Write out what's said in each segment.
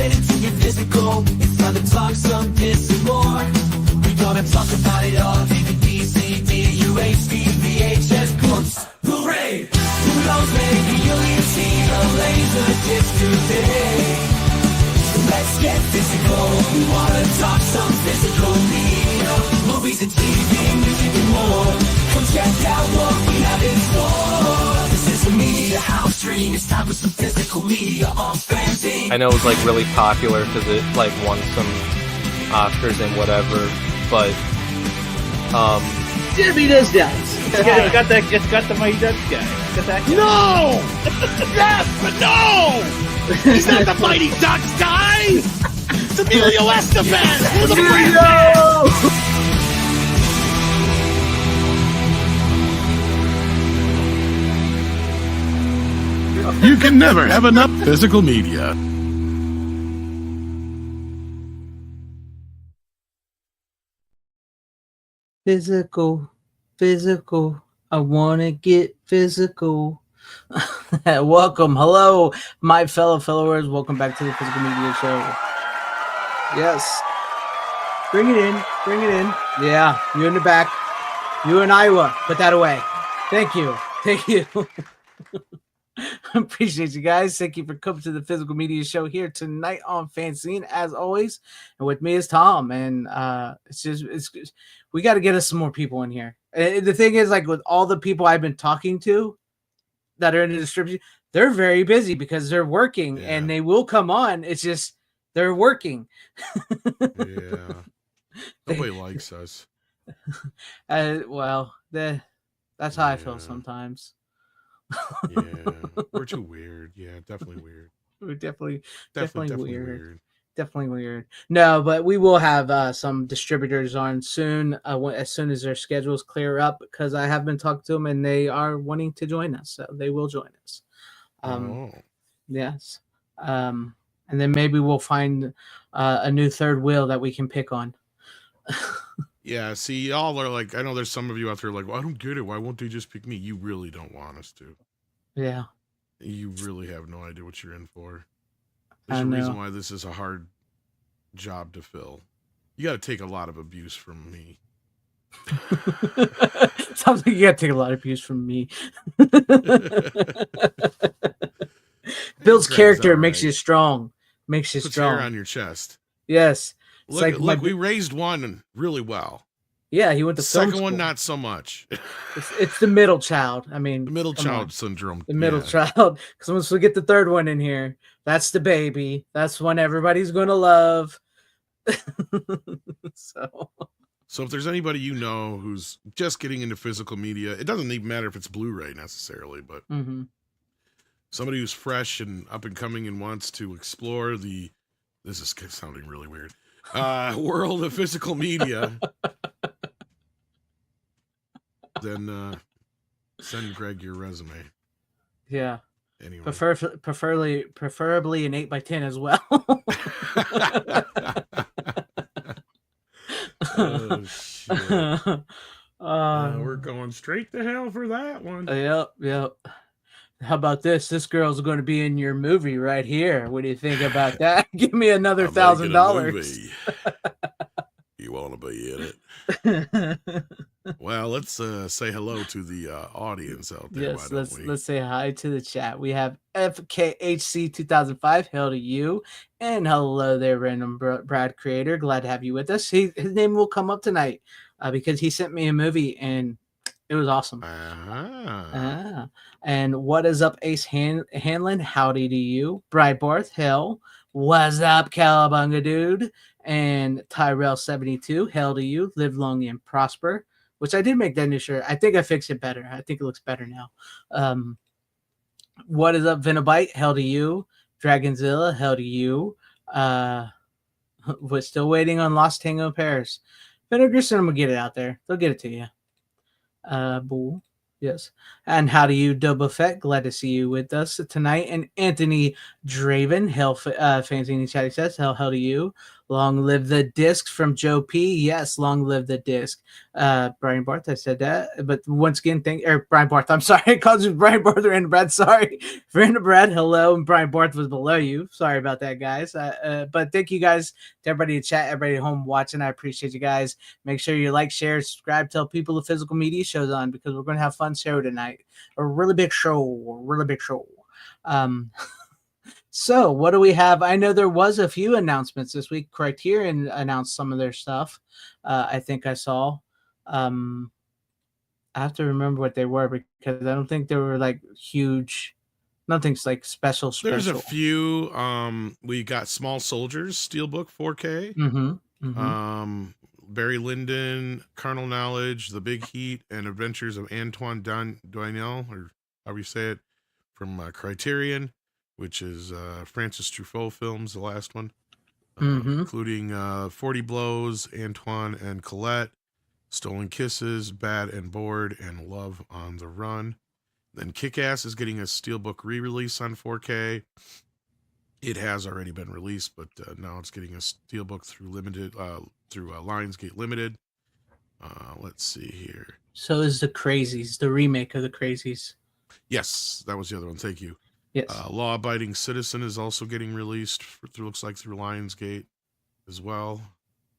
get into your physical. It's time to talk some this and more. We gonna talk about it all. DVD, CD, UHD, VHS, books. Hooray! Who knows, maybe you'll even see a laser disc today. Let's get physical. We wanna talk some physical media. Movies and TV, music and more. Come check out what we have in store. This is the Media House Stream. It's time for some physical media on FanZcene. I know it was like really popular because it like won some Oscars and whatever, but Jimmy does dance. It's got the Mighty Ducks guy. It's got that guy. No! Yes, but no! He's not the Mighty Ducks guy! It's Emilio Estevez! Who's the You can never have enough physical media. Physical. I want to get physical. Welcome. Hello, my fellow followers. Welcome back to the Physical Media Show. Yes. Bring it in. Yeah, you in the back. You in Iowa. Put that away. Thank you. Appreciate you guys. Thank you for coming to the Physical Media Show here tonight on FanZcene, as always. And with me is Tom. And it's we got to get us some more people in here. And the thing is, like, with all the people I've been talking to that are in the distribution, they're very busy because they're working and they will come on. It's just they're working. Yeah. Nobody likes us. Well, that's how I feel sometimes. Yeah. We're too weird. Yeah, definitely weird. We're definitely weird. Definitely weird. No, but we will have some distributors on soon, as soon as their schedules clear up, because I have been talking to them and they are wanting to join us, so they will join us. Yes. And then maybe we'll find a new third wheel that we can pick on. Yeah, see, y'all are like, I know there's some of you out there like, well, I don't get it. Why won't they just pick me? You really don't want us to. Yeah. You really have no idea what you're in for. There's a reason why this is a hard job to fill. You got to take a lot of abuse from me. Sounds like you got to take a lot of abuse from me. Builds character, makes you strong. Puts hair on your chest. Yes. Look, we raised one really well. Yeah, he went to film second school. one, not so much. It's the middle child. I mean, the middle child syndrome. The middle child. Because once we get the third one in here, that's the baby. That's one everybody's going to love. So if there's anybody you know who's just getting into physical media, it doesn't even matter if it's Blu-ray necessarily, but somebody who's fresh and up and coming and wants to explore this is sounding really weird, world of physical media, then send Greg your resume. Yeah. Anyway. Preferably an 8x10 as well. Oh, shit. We're going straight to hell for that one. Yep. How about this? This girl's going to be in your movie right here. What do you think about that? Give me another $1,000. You want to be in it? Well, let's say hello to the audience out there. Yes, let's say hi to the chat. We have FKHC 2005. Hail to you, and hello there, Random Brad Creator. Glad to have you with us. His name will come up tonight because he sent me a movie and it was awesome. And what is up, Ace Hanlon? Howdy to you, Bride Barth. Hell, what's up, Calabunga dude? And Tyrell72, hell to you. Live long and prosper. Which I did make that new shirt. I think I fixed it better. I think it looks better now. What is up, Venabite? Hell to you. Dragonzilla, hell to you. We're still waiting on Lost Tango Paris. Vinegar Cinema will get it out there. They'll get it to you. Boo. Yes. And how do you, Double Fett? Glad to see you with us tonight. And Anthony Draven, hell, FanZcene Chatty says, hell to you. Long live the disc from Joe P. Yes, long live the disc. Brian Barth, I said that. But once again, Brian Barth, I'm sorry. I called you Brian Barth or Random Brad. Sorry. Random Brad, hello. And Brian Barth was below you. Sorry about that, guys. But thank you guys to everybody in chat, everybody at home watching. I appreciate you guys. Make sure you like, share, subscribe, tell people the physical media show's on because we're going to have fun show tonight. A really big show. So what do we have? I know there was a few announcements this week. Criterion announced some of their stuff. I think I saw. I have to remember what they were because I don't think they were like huge. Nothing's like special. There's a few. We got Small Soldiers Steelbook 4K. Barry Lyndon, Carnal Knowledge, The Big Heat, and Adventures of Antoine Doinel, or however you say it, from Criterion, which is Francis Truffaut films, the last one, including 40 Blows, Antoine and Colette, Stolen Kisses, Bad and Bored, and Love on the Run. Then Kick-Ass is getting a Steelbook re-release on 4K. It has already been released, but now it's getting a Steelbook through Lionsgate Limited. Let's see here. So is the Crazies, the remake of the Crazies. Yes, that was the other one. Thank you. Yes. Law Abiding Citizen is also getting released looks like through Lionsgate as well.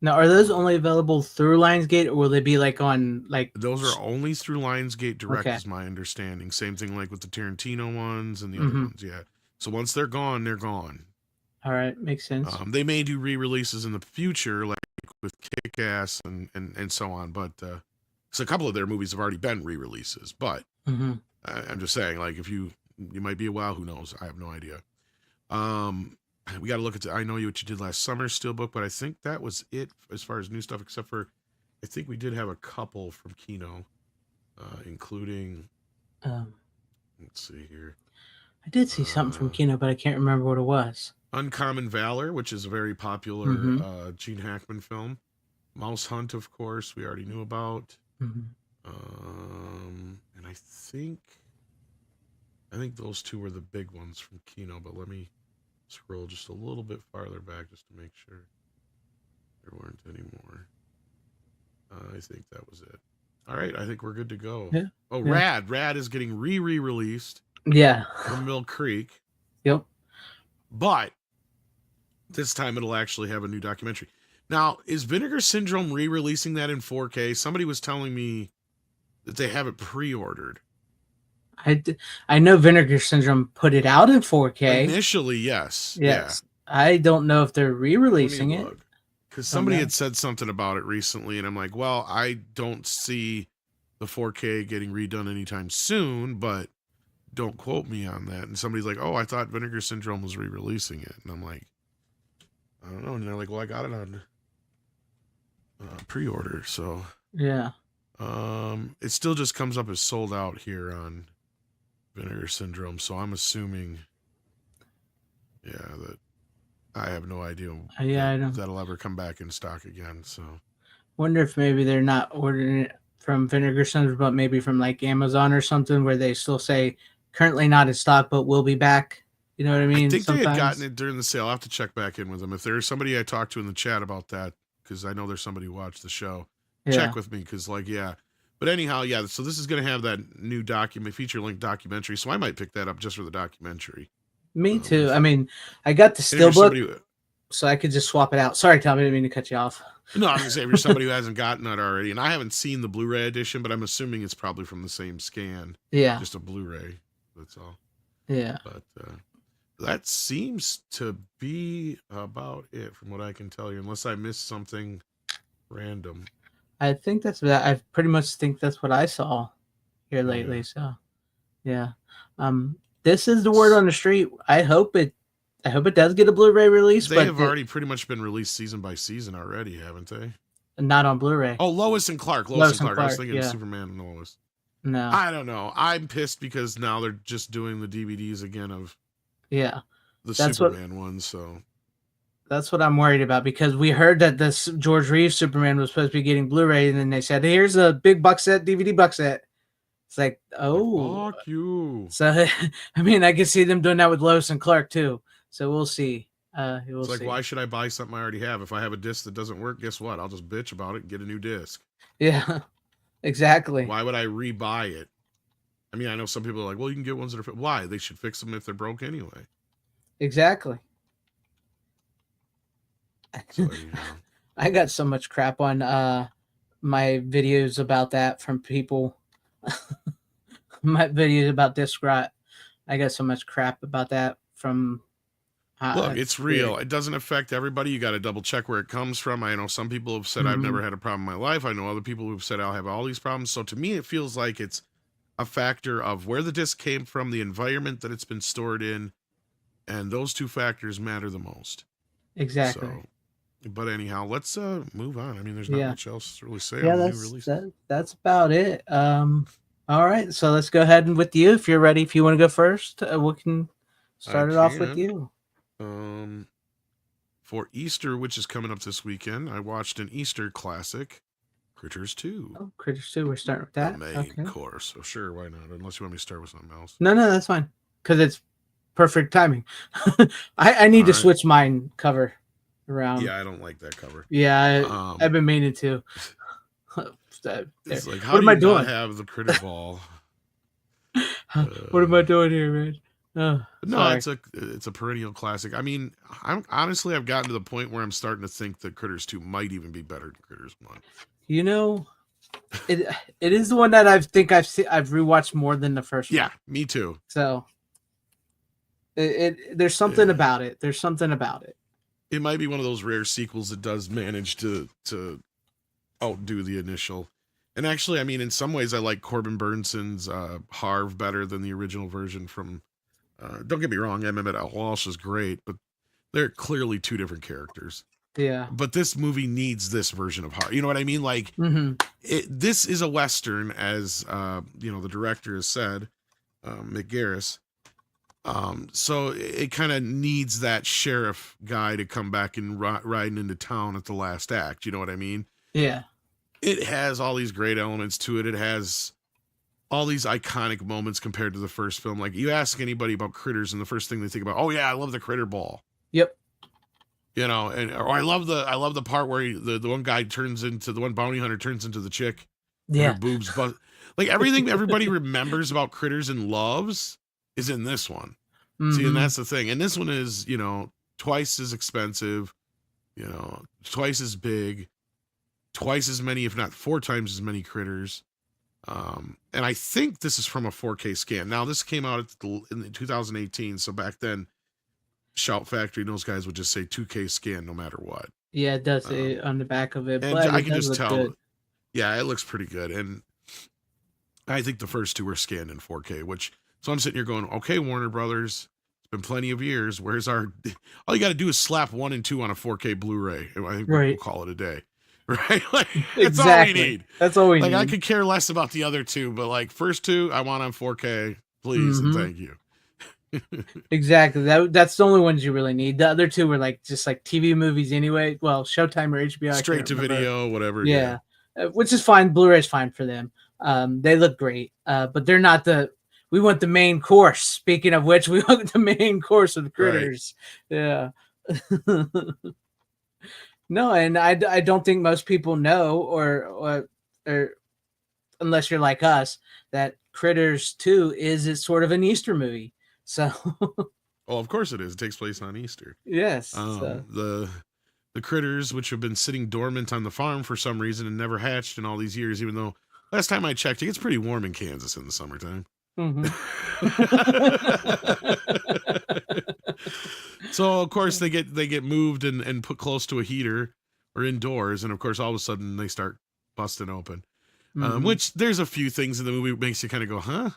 Now, are those only available through Lionsgate, or will they be like on like? Those are only through Lionsgate Direct, is my understanding. Same thing like with the Tarantino ones and the other ones. Yeah. So once they're gone, they're gone. All right, makes sense. They may do re-releases in the future, like with Kick-Ass and so on. But so a couple of their movies have already been re-releases. But I'm just saying, like, if you might be a wow, who knows? I have no idea. We got to look at I Know You What You Did Last Summer Steelbook, but I think that was it as far as new stuff, except for I think we did have a couple from Kino, including let's see here. I did see something from Kino, but I can't remember what it was. Uncommon Valor, which is a very popular Gene Hackman film. Mouse Hunt, of course, we already knew about. And I think those two were the big ones from Kino, but let me scroll just a little bit farther back just to make sure there weren't any more. I think that was it. All right, I think we're good to go. Yeah. Oh, yeah. Rad is getting re-released. Yeah. From Mill Creek. Yep. But this time it'll actually have a new documentary. Now, is Vinegar Syndrome re-releasing that in 4K? Somebody was telling me that they have it pre-ordered. I know Vinegar Syndrome put it out in 4K. Initially, yes. Yes. Yeah. I don't know if they're re-releasing it. Because somebody had said something about it recently, and I'm like, well, I don't see the 4K getting redone anytime soon, but don't quote me on that. And somebody's like, oh, I thought Vinegar Syndrome was re-releasing it. And I'm like, I don't know. And they're like, well, I got it on pre-order. So, yeah. It still just comes up as sold out here on Vinegar Syndrome. So I'm assuming, that I have no idea if that'll ever come back in stock again. So, wonder if maybe they're not ordering it from Vinegar Syndrome, but maybe from like Amazon or something where they still say currently not in stock, but will be back. You know what I mean? I think they had gotten it during the sale. I'll have to check back in with them. If there's somebody I talked to in the chat about that, because I know there's somebody who watched the show, check with me. Because but anyhow, so this is going to have that new feature-length documentary. So I might pick that up just for the documentary. Me too. I mean, I got the Steelbook, so I could just swap it out. Sorry, Tom, I didn't mean to cut you off. No, I was going to say, if you're somebody who hasn't gotten it already, and I haven't seen the Blu-ray edition, but I'm assuming it's probably from the same scan. Yeah. Just a Blu-ray. That's all. Yeah. But that seems to be about it from what I can tell you, unless I missed something random. I think that's that. I pretty much think that's what I saw here lately. So, yeah. This is the word on the street. I hope it does get a Blu-ray release. They have already pretty much been released season by season already, haven't they? Not on Blu-ray. Oh, Lois and Clark. Lois and Clark. I was thinking Superman and Lois. No. I don't know. I'm pissed because now they're just doing the DVDs again of the Superman ones. So that's what I'm worried about, because we heard that this George Reeves Superman was supposed to be getting Blu-ray, and then they said, here's a big box set, DVD box set. It's like, oh. Fuck you. So, I mean, I can see them doing that with Lois and Clark, too. So we'll see. We'll It's like, see. why should I buy something I already have? If I have a disc that doesn't work, guess what? I'll just bitch about it and get a new disc. Yeah, exactly. Why would I rebuy it? I mean, I know some people are like, well, you can get ones that are why? They should fix them if they're broke anyway. Exactly. So there you go. I got so much crap on my videos about that from people. My videos about disc rot. I got so much crap about that from. Look, it's real. It doesn't affect everybody. You got to double check where it comes from. I know some people have said I've never had a problem in my life. I know other people who've said I'll have all these problems. So to me, it feels like it's a factor of where the disc came from, the environment that it's been stored in, and those two factors matter the most. Exactly. So, but anyhow, let's move on. I mean, there's not much else to really say on the new release. That's about it. All right, so let's go ahead and with you. If you're ready, if you want to go first, we can start it off with you. For Easter, which is coming up this weekend, I watched an Easter classic, Critters 2. Oh, Critters 2, we're starting with that. The main course. So sure, why not? Unless you want me to start with something else. No, that's fine. Because it's perfect timing. I need to switch mine cover around. Yeah, I don't like that cover. Yeah, I've been meaning to. It's like, how what am I doing? Have the critter ball? What am I doing here, man? No, sorry. it's a perennial classic. I mean, I've gotten to the point where I'm starting to think that Critters 2 might even be better than Critters 1. You know, it is the one that I've rewatched more than the first one. Yeah, me too. So there's something about it. There's something about it. It might be one of those rare sequels that does manage to outdo the initial. And actually, I mean, in some ways, I like Corbin Burnson's Harv better than the original version from. Don't get me wrong, Emmett Walsh is great, but they're clearly two different characters. Yeah. But this movie needs this version of Harv. You know what I mean? Like, this is a Western, as the director has said, Mick Garris. So it kind of needs that sheriff guy to come back and riding into town at the last act. You know what I mean? Yeah. It has all these great elements to it. It has all these iconic moments compared to the first film. Like, you ask anybody about Critters, and the first thing they think about, oh yeah, I love the critter ball. Yep. You know, or I love the part where the one guy the one bounty hunter turns into the chick. Yeah. Her boobs, but like everything everybody remembers about Critters and loves is in this one. See, and that's the thing. And this one is, twice as expensive, twice as big, twice as many, if not 4 times as many critters. And I think this is from a 4K scan. Now, this came out in 2018, so back then, Shout Factory and those guys would just say 2K scan no matter what. Yeah, it does say on the back of it. And but I can just tell. Good. Yeah, it looks pretty good. And I think the first 2 were scanned in 4K, so I'm sitting here going, okay, Warner Brothers, it's been plenty of years. Where's all you got to do is slap 1 and 2 on a 4K Blu-ray. I think we'll call it a day. Right? Like, that's all we need. That's all we need. I could care less about the other 2, but like first 2, I want on 4K, please, and thank you. Exactly. That's the only ones you really need. The other 2 were just like TV movies anyway. Well, Showtime or HBO. Straight to video, whatever. Yeah. Which is fine. Blu-ray's fine for them. They look great. But they're not we want the main course. Speaking of which, we want the main course of Critters. Right. Yeah. No, and I don't think most people know, or unless you're like us, that Critters 2 is sort of an Easter movie. So. Oh, of course it is. It takes place on Easter. Yes. The critters, which have been sitting dormant on the farm for some reason and never hatched in all these years, even though last time I checked, it gets pretty warm in Kansas in the summertime. So of course they get moved and put close to a heater or indoors, and of course all of a sudden they start busting open. Which there's a few things in the movie that makes you kind of go, huh?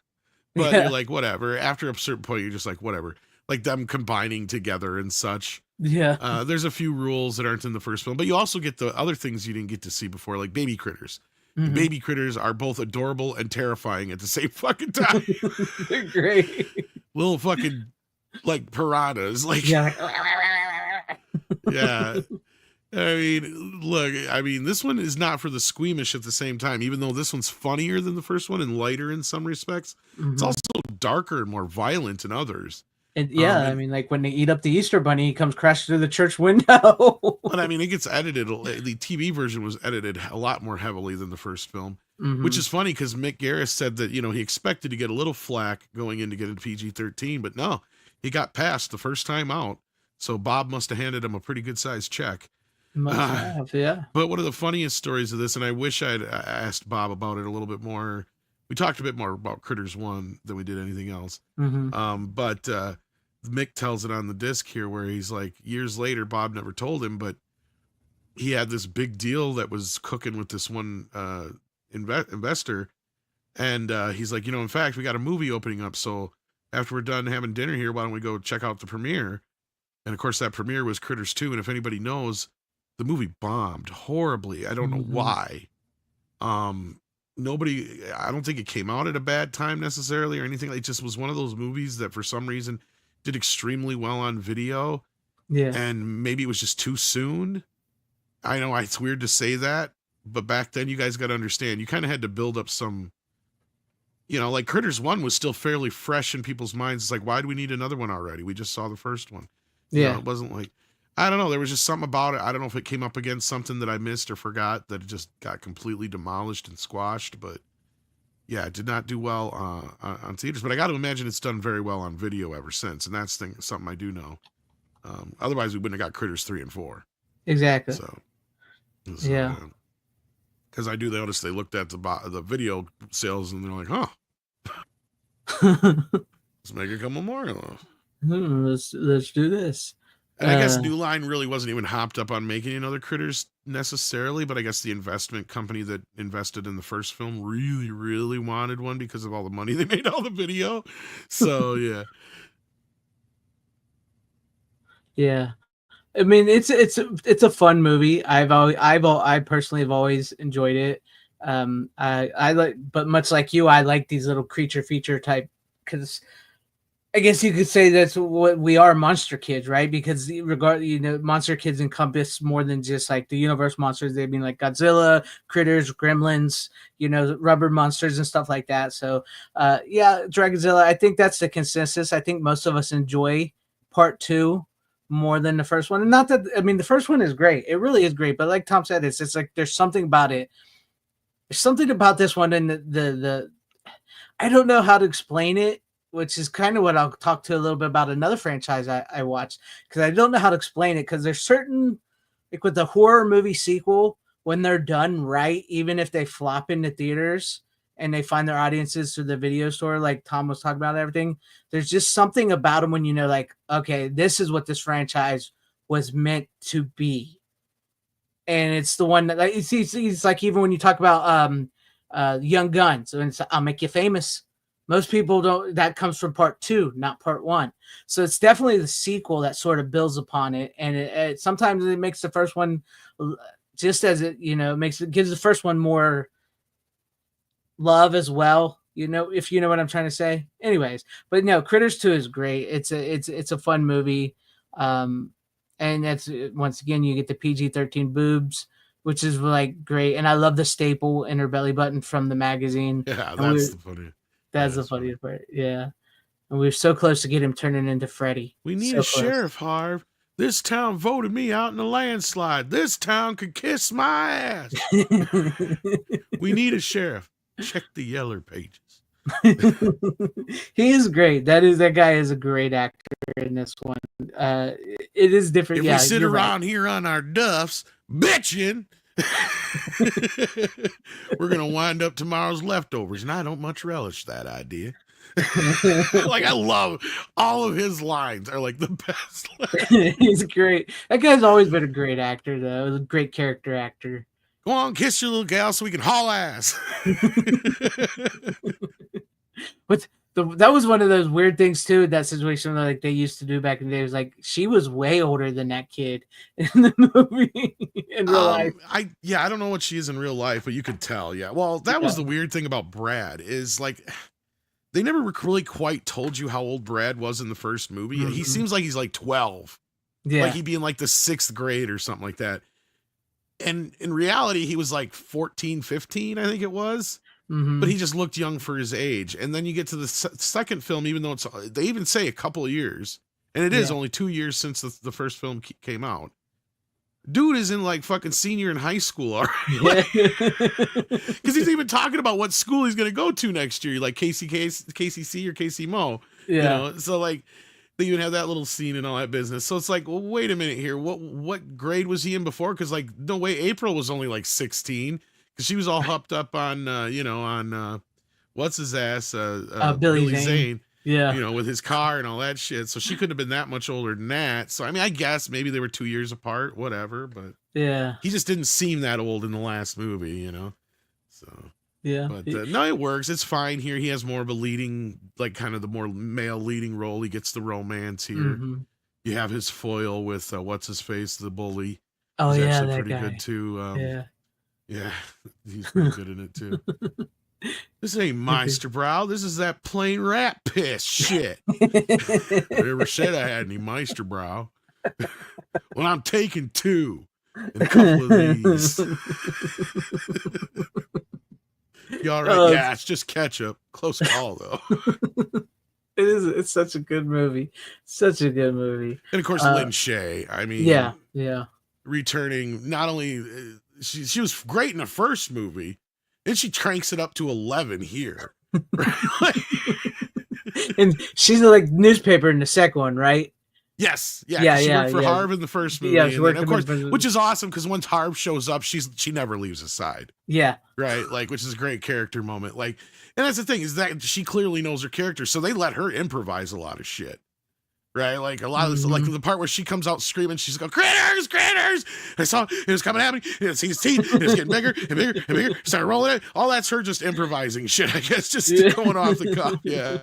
But you're like, whatever. After a certain point, you're just like, whatever. Like them combining together and such. Yeah. There's a few rules that aren't in the first film, but you also get the other things you didn't get to see before, like baby critters. The baby critters are both adorable and terrifying at the same fucking time. They're great. Little fucking like piranhas. Like, yeah. Yeah. I mean, this one is not for the squeamish at the same time, even though this one's funnier than the first one and lighter in some respects. It's also darker and more violent in others. And yeah, I mean, like when they eat up the Easter Bunny, he comes crashing through the church window. But I mean, it gets edited. The TV version was edited a lot more heavily than the first film, which Mhm. is funny because Mick Garris said that he expected to get a little flack going in to get into PG-13, but no, he got passed the first time out. So Bob must have handed him a pretty good sized check. Must have, yeah. But one of the funniest stories of this, and I wish I'd asked Bob about it a little bit more. We talked a bit more about Critters 1 than we did anything else. But Mick tells it on the disc here where he's like, years later, Bob never told him, but he had this big deal that was cooking with this one investor. And he's like, in fact, we got a movie opening up. So after we're done having dinner here, why don't we go check out the premiere? And of course, that premiere was Critters 2. And if anybody knows, the movie bombed horribly. I don't know why. Nobody, I don't think it came out at a bad time necessarily or anything. It just was one of those movies that for some reason did extremely well on video. Yeah. And maybe it was just too soon. I know it's weird to say that, but back then you guys got to understand, you kind of had to build up some, like Critters 1 was still fairly fresh in people's minds. It's like, why do we need another one already? We just saw the first one. Yeah. It wasn't like, I don't know. There was just something about it. I don't know if it came up against something that I missed or forgot that it just got completely demolished and squashed. But yeah, it did not do well on theaters. But I got to imagine it's done very well on video ever since. And that's something I do know. Otherwise, we wouldn't have got Critters 3 and 4. Exactly. So yeah. Because I do notice they looked at the video sales and they're like, huh. Let's make a couple more. Let's do this. And I guess New Line really wasn't even hopped up on making another Critters necessarily, but I guess the investment company that invested in the first film really, really wanted one because of all the money they made on the video. So yeah. Yeah. I mean, it's a fun movie. I personally have always enjoyed it. I like, but much like you, I like these little creature feature type, because I guess you could say that's what we are, monster kids, right? Because monster kids encompass more than just like the universe monsters. They mean like Godzilla, Critters, Gremlins, rubber monsters and stuff like that. So, yeah, Dragonzilla. I think that's the consensus. I think most of us enjoy part 2 more than the first one. And not that, I mean, the first one is great. It really is great. But like Tom said, it's like there's something about it. There's something about this one, and the I don't know how to explain it, which is kind of what I'll talk to a little bit about another franchise I watched, because I don't know how to explain it, because there's certain, like with the horror movie sequel, when they're done right, even if they flop into theaters and they find their audiences through the video store, like Tom was talking about everything, there's just something about them when like, okay, this is what this franchise was meant to be. And it's the one that, like, it's like, even when you talk about Young Guns, and it's I'll Make You Famous. Most people don't, that comes from part 2, not part 1. So it's definitely the sequel that sort of builds upon it. And it sometimes it makes the first one, just as it, gives the first one more love as well, if you know what I'm trying to say. Anyways, but no, Critters 2 is great. It's a fun movie. And that's, once again, you get the PG-13 boobs, which is like great. And I love the staple in her belly button from the magazine. Yeah, that's the funny. That's the funniest part. Yeah. And we were so close to get him turning into Freddy. We need so a sheriff, Harv. This town voted me out in a landslide. This town could kiss my ass. We need a sheriff. Check the Yeller pages. He is great. That guy is a great actor in this one. It is different. If we sit around here on our duffs bitching, we're gonna wind up tomorrow's leftovers, and I don't much relish that idea. Like, I love all of his lines are like the best. He's great. That guy's always been a great actor, though. A great character actor. Go on, kiss your little gal so we can haul ass. But that was one of those weird things too. That situation, like they used to do back in the day, was like she was way older than that kid in the movie in real life. I don't know what she is in real life, but you could tell. Yeah, well, that was the weird thing about Brad, is like they never really quite told you how old Brad was in the first movie. Mm-hmm. He seems like he's like 12. Yeah, like he'd be in like the 6th grade or something like that. And in reality, he was like 14, 15, I think it was. Mm-hmm. but he just looked young for his age. And then you get to the second film, even though they even say a couple of years, and it is only 2 years since the first film came out. Dude is in like fucking senior in high school already. Because he's even talking about what school he's going to go to next year, like KCC or KC Mo. You know, so like they even have that little scene and all that business. So it's like, well, wait a minute here. What grade was he in before? Because like, no way, April was only like 16 because she was all hopped up on, what's his ass, Billy Zane. Yeah. You know, with his car and all that shit. So she couldn't have been that much older than that. So, I mean, I guess maybe they were 2 years apart, whatever. But yeah, he just didn't seem that old in the last movie, you know? So, yeah. but no, it works. It's fine here. He has more of a leading, like kind of the more male leading role. He gets the romance here. Mm-hmm. You have his foil with, what's his face, the bully. Oh, He's yeah, actually that pretty guy. good too. Yeah, he's pretty good in it too. This ain't Meisterbrow. This is that plain rat piss shit. I never said I had any Meisterbrow. Well, I'm taking 2 and a couple of these. You all right? Yeah, it's just ketchup. Close call, though. It is. It's such a good movie. Such a good movie. And of course, Lin Shaye. I mean, yeah. Returning, not only she was great in the first movie, and she cranks it up to 11 here. And she's like newspaper in the second one, right? Yes, yeah. She worked for Harv in the first movie, Yeah, she worked of course, which is awesome because once Harv shows up, she never leaves his side. Yeah, right. Like, which is a great character moment. Like, and that's the thing is that she clearly knows her character, so they let her improvise a lot of shit. Right, like a lot of this, like the part where she comes out screaming, she's going, "Critters, critters!" I saw it was coming at me. And see his teeth, and it's getting bigger and bigger and bigger. Started rolling it. All that's her just improvising shit. I guess just going off the cuff. Yeah.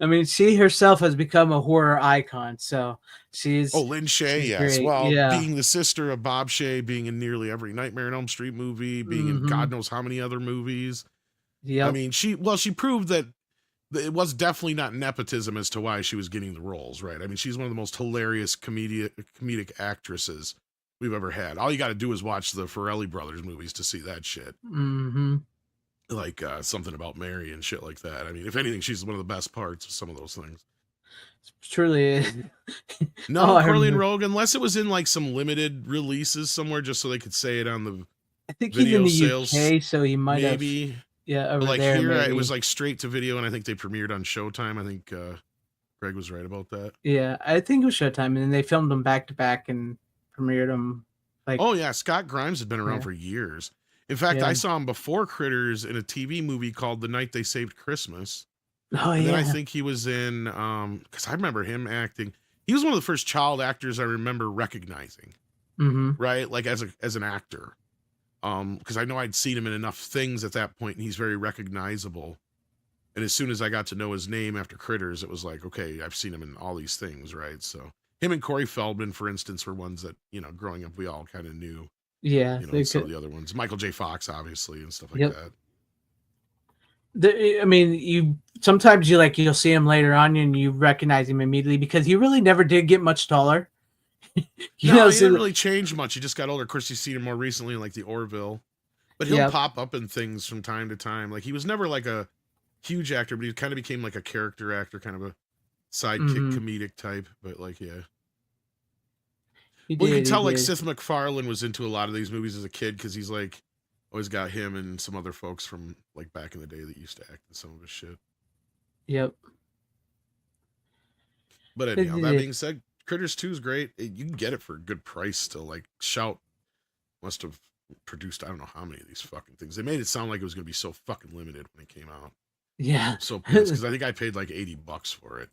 I mean, she herself has become a horror icon. So she's Lin Shaye, yes. great. Well, being the sister of Bob Shaye, being in nearly every Nightmare on Elm Street movie, being in God knows how many other movies. Yeah. I mean, she proved that it was definitely not nepotism as to why she was getting the roles, right? I mean, she's one of the most hilarious comedic actresses we've ever had. All you got to do is watch the Farrelly Brothers movies to see that shit. Mm-hmm. Like Something About Mary and shit like that. I mean, if anything, she's one of the best parts of some of those things. Truly. No, Corleone Rogue, unless it was in like some limited releases somewhere, just so they could say it on the I think video he's in the sales, UK, so he might maybe. have. Yeah, over but like there, here, maybe. it was like straight to video, and I think they premiered on Showtime. I think Greg was right about that. Yeah, I think it was Showtime, and then they filmed them back to back and premiered them. Like, oh yeah, Scott Grimes had been around for years. In fact, I saw him before Critters in a TV movie called The Night They Saved Christmas. Oh and yeah. then I think he was in because I remember him acting. He was one of the first child actors I remember recognizing. Mm-hmm. Right, like as an actor. Because I know I'd seen him in enough things at that point, and he's very recognizable. And as soon as I got to know his name after Critters, it was like, okay, I've seen him in all these things, right? So him and Corey Feldman, for instance, were ones that, you know, growing up, we all kind of knew. Yeah, you know, some of the other ones, Michael J. Fox, obviously, and stuff like that. I mean, you'll see him later on, and you recognize him immediately because he really never did get much taller. He didn't really change much. He just got older. Of course, you've seen him more recently in like the Orville, but he'll pop up in things from time to time. Like he was never like a huge actor, but he kind of became like a character actor, kind of a sidekick comedic type. But like, yeah, you can tell like Seth MacFarlane was into a lot of these movies as a kid because he's like always got him and some other folks from like back in the day that used to act in some of his shit. Yep. But anyhow, that being said, Critters 2 is great. You can get it for a good price still. Like, Shout must have produced I don't know how many of these fucking things. They made it sound like it was going to be so fucking limited when it came out. Yeah. So pissed because I think I paid like $80 for it.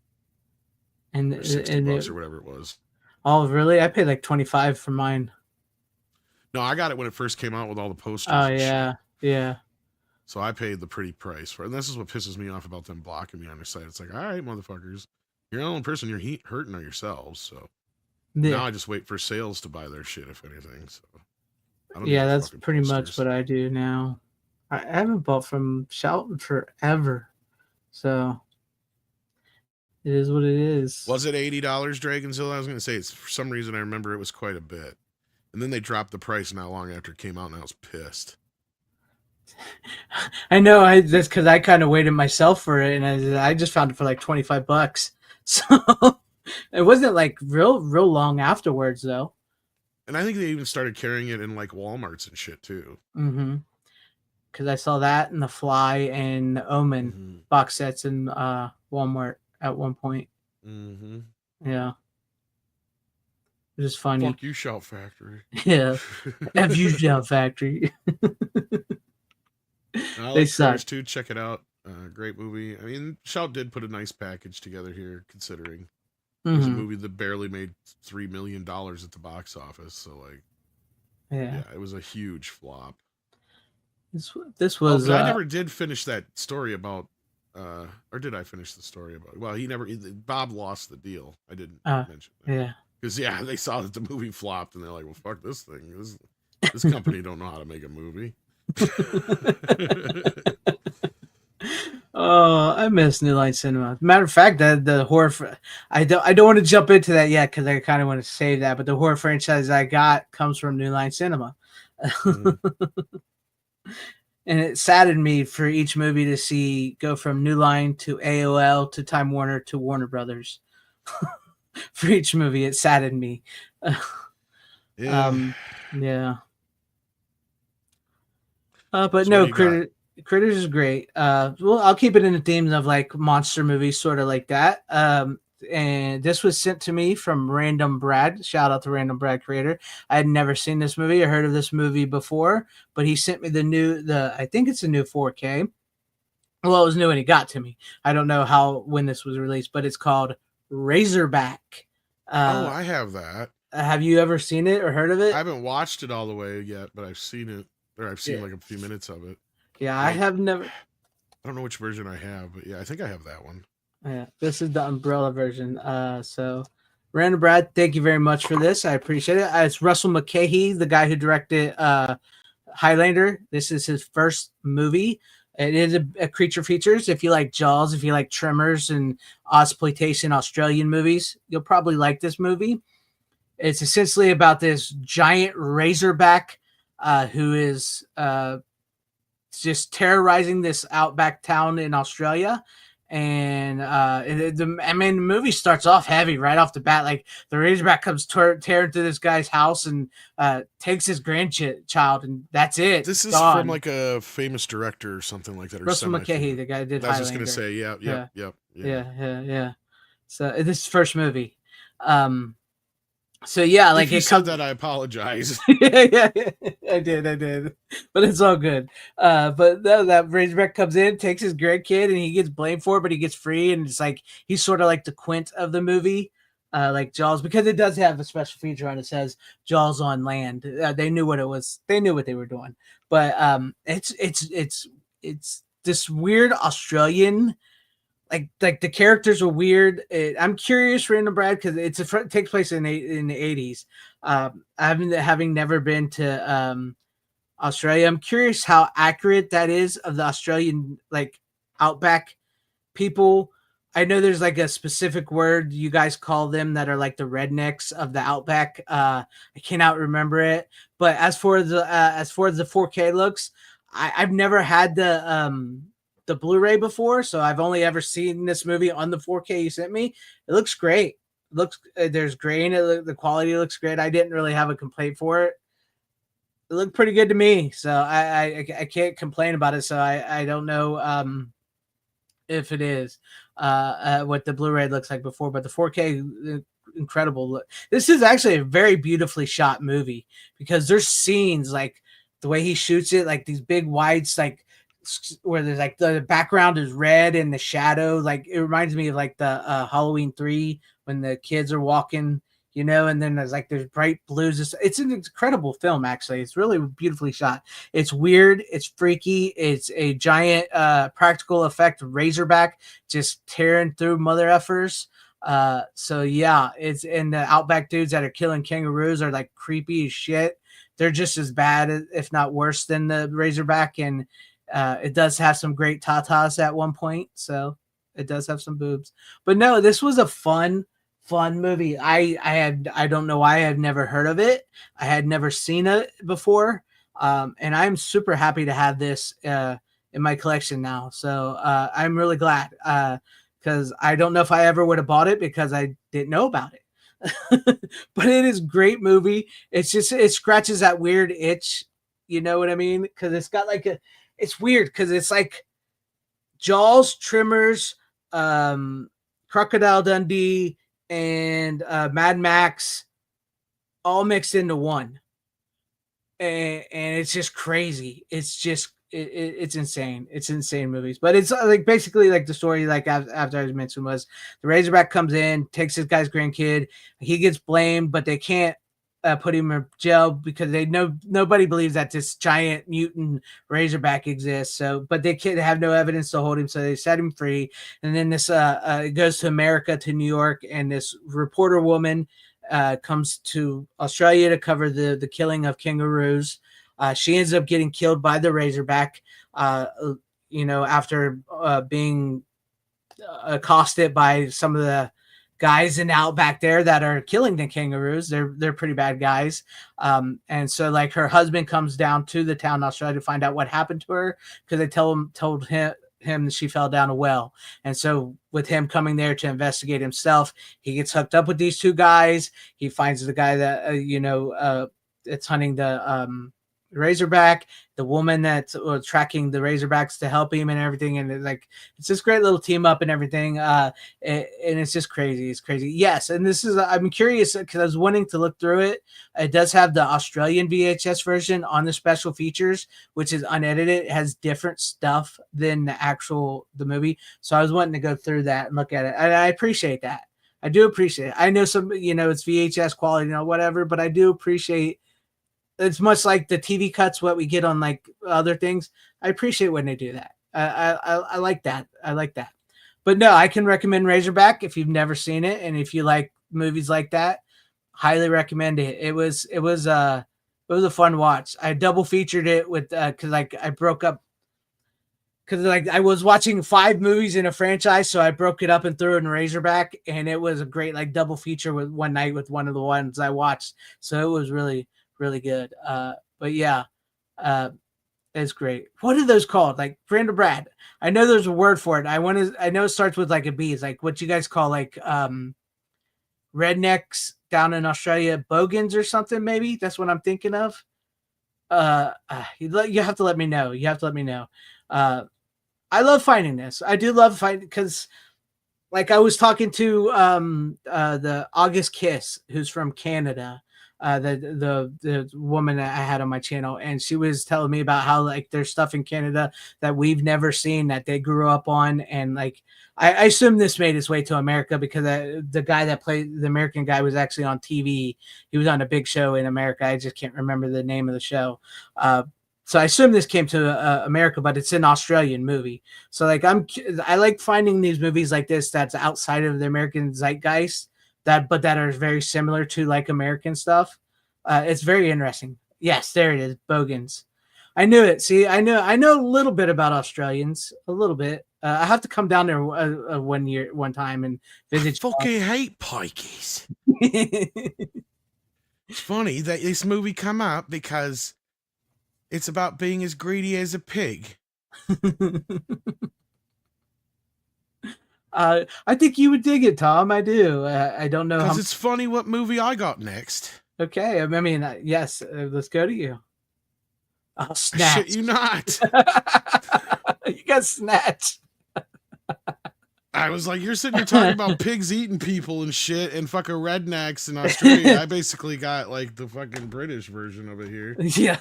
And or $60 or whatever it was. Oh, really? I paid like $25 for mine. No, I got it when it first came out with all the posters. Oh, yeah. Shit. Yeah. So I paid the pretty price for it. And this is what pisses me off about them blocking me on their site. It's like, all right, motherfuckers. You're the only person you're hurting on yourselves. So now I just wait for sales to buy their shit, if anything. So that's pretty much what I do now. I haven't bought from Shout forever. So it is what it is. Was it $80, Dragonzilla? I was going to say, for some reason, I remember it was quite a bit. And then they dropped the price not long after it came out, and I was pissed. I know. That's because I kind of waited myself for it, and I just found it for like $25. So it wasn't like real long afterwards though. And I think they even started carrying it in like Walmarts and shit too. Mm-hmm. Because I saw that and The Fly and Omen Mm-hmm. box sets in Walmart at one point. Mm-hmm. Yeah, it was funny. Fuck you, Shout Factory. Yeah, F you Shout Factory. I They like suck. Critters too. Check it out. Great movie. I mean, Shout did put a nice package together here, considering it was a Mhm. movie that barely made $3 million at the box office. So, like, Yeah, yeah, it was a huge flop. this Oh, was. but I never did finish that story about, or did I finish the story about? Well, Bob lost the deal. I didn't mention that. Yeah. Because they saw that the movie flopped, and they're like, "Well, fuck this thing. This company don't know how to make a movie." Oh, I miss New Line Cinema. Matter of fact, the horror. I don't want to jump into that yet because I kind of want to save that. But the horror franchise I got comes from New Line Cinema. And it saddened me for each movie to see go from New Line to AOL to Time Warner to Warner Brothers. For each movie, it saddened me. Yeah. Yeah. But So no, what do you got? Critters is great. Well, I'll keep it in the themes of like monster movies, sort of like that. And this was sent to me from Random Brad. Shout out to Random Brad creator. I had never seen this movie or heard of this movie before, but he sent me I think it's a new 4K. Well, it was new when it got to me. I don't know when this was released, but it's called Razorback. I have that. Have you ever seen it or heard of it? I haven't watched it all the way yet, but I've seen it, or I've seen like a few minutes of it. Yeah, I have never. I don't know which version I have, but yeah, I think I have that one. Yeah, this is the umbrella version. So, Random Brad, thank you very much for this. I appreciate it. It's Russell McKay, the guy who directed Highlander. This is his first movie. It is a creature features. If you like Jaws, if you like Tremors and exploitation Australian movies, you'll probably like this movie. It's essentially about this giant razorback who is just terrorizing this outback town in Australia. And the movie starts off heavy right off the bat. Like the razorback comes tearing through this guy's house and takes his grandchild, and that's it. This is gone. from like a famous director or something like that. Or Russell McKay, the guy who did I was Highlander. just gonna say, yeah. So this is his first movie. So yeah, like if you said that, I apologize. yeah, I did, but it's all good. But no, that Razorback comes in, takes his grandkid, and he gets blamed for it, but he gets free, and it's like he's sort of like the Quint of the movie, like Jaws, because it does have a special feature on it. Says Jaws on land. They knew what it was. They knew what they were doing. But it's this weird Australian. Like the characters are weird. I'm curious, Random Brad, because it takes place in the 80s. Having never been to Australia, I'm curious how accurate that is of the Australian like outback people. I know there's like a specific word you guys call them that are like the rednecks of the outback. I cannot remember it, but as far as the 4K looks, I've never had the Blu-ray before, so I've only ever seen this movie on the 4K you sent me. It looks great. There's grain. The quality looks great. I didn't really have a complaint for it. It looked pretty good to me, so I can't complain about it. So I don't know if it is what the Blu-ray looks like before, but the 4K incredible look. This is actually a very beautifully shot movie because there's scenes like the way he shoots it, like these big wides, like where there's like the background is red and the shadow, like it reminds me of like the Halloween 3 when the kids are walking, and then there's bright blues. It's an incredible film, actually. It's really beautifully shot. It's weird, it's freaky, it's a giant practical effect razorback just tearing through mother effers. So yeah, it's and the outback dudes that are killing kangaroos are like creepy as shit. They're just as bad, if not worse, than the razorback. And it does have some great tatas at one point, so it does have some boobs. But no, this was a fun movie. I don't know why I had never heard of it. I had never seen it before. And I'm super happy to have this in my collection now. So I'm really glad because I don't know if I ever would have bought it because I didn't know about it. But it is a great movie. It's just it scratches that weird itch, you know what I mean? Because it's got like it's weird because it's like Jaws, Tremors, Crocodile Dundee, and Mad Max all mixed into one, and it's just crazy. It's just it's insane. It's insane movies, but it's like basically like the story like after I mentioned was the Razorback comes in, takes this guy's grandkid, he gets blamed, but they can't put him in jail because they know nobody believes that this giant mutant Razorback exists. So, but they can't have no evidence to hold him, so they set him free. And then this goes to America, to New York, and this reporter woman comes to Australia to cover the killing of kangaroos. She ends up getting killed by the Razorback, after being accosted by some of the guys in Outback there that are killing the kangaroos. They're pretty bad guys. And so like her husband comes down to the town in Australia to find out what happened to her because they told him that she fell down a well. And so with him coming there to investigate himself, he gets hooked up with these two guys. He finds the guy that it's hunting the Razorback, the woman that's tracking the Razorbacks to help him and everything, and it's this great little team up and everything, and it's just crazy. It's crazy. Yes, and this is I'm curious because I was wanting to look through it. It does have the Australian VHS version on the special features, which is unedited. It has different stuff than the movie, so I was wanting to go through that and look at it. And I appreciate that. I do appreciate it. I know it's VHS quality, whatever, but I do appreciate. It's much like the TV cuts, what we get on like other things. I appreciate when they do that. I like that. I like that. But no, I can recommend Razorback if you've never seen it, and if you like movies like that, highly recommend it. It was a fun watch. I double featured it with because I broke up because I was watching 5 movies in a franchise, so I broke it up and threw in Razorback, and it was a great double feature with one night with one of the ones I watched. So it was really good. But yeah, it's great. What are those called? Like Brandon Brad. I know there's a word for it. I know it starts with a B. It's like what you guys call rednecks down in Australia, bogans or something. Maybe that's what I'm thinking of. You have to let me know. You have to let me know. I love finding this. I do love finding because I was talking to the August Kiss, who's from Canada. The woman that I had on my channel, and she was telling me about how there's stuff in Canada that we've never seen that they grew up on, and I assume this made its way to America because the guy that played the American guy was actually on TV. He was on a big show in America. I just can't remember the name of the show. So I assume this came to America, but it's an Australian movie. So I like finding these movies like this that's outside of the American zeitgeist that are very similar to American stuff. It's very interesting. Yes, there it is. Bogans. I knew it. See, I know a little bit about Australians, a little bit. I have to come down there one time and visit. I fucking hate pikeys. It's funny that this movie come up because it's about being as greedy as a pig. I think you would dig it, Tom. I do. I don't know because it's funny what movie I got next. Okay, I mean, yes. Let's go to you. Oh, Snatch! Shit, you not. You got Snatch. I was like, you're sitting here talking about pigs eating people and shit, and fucking rednecks in Australia. I basically got the fucking British version of it here. Yeah.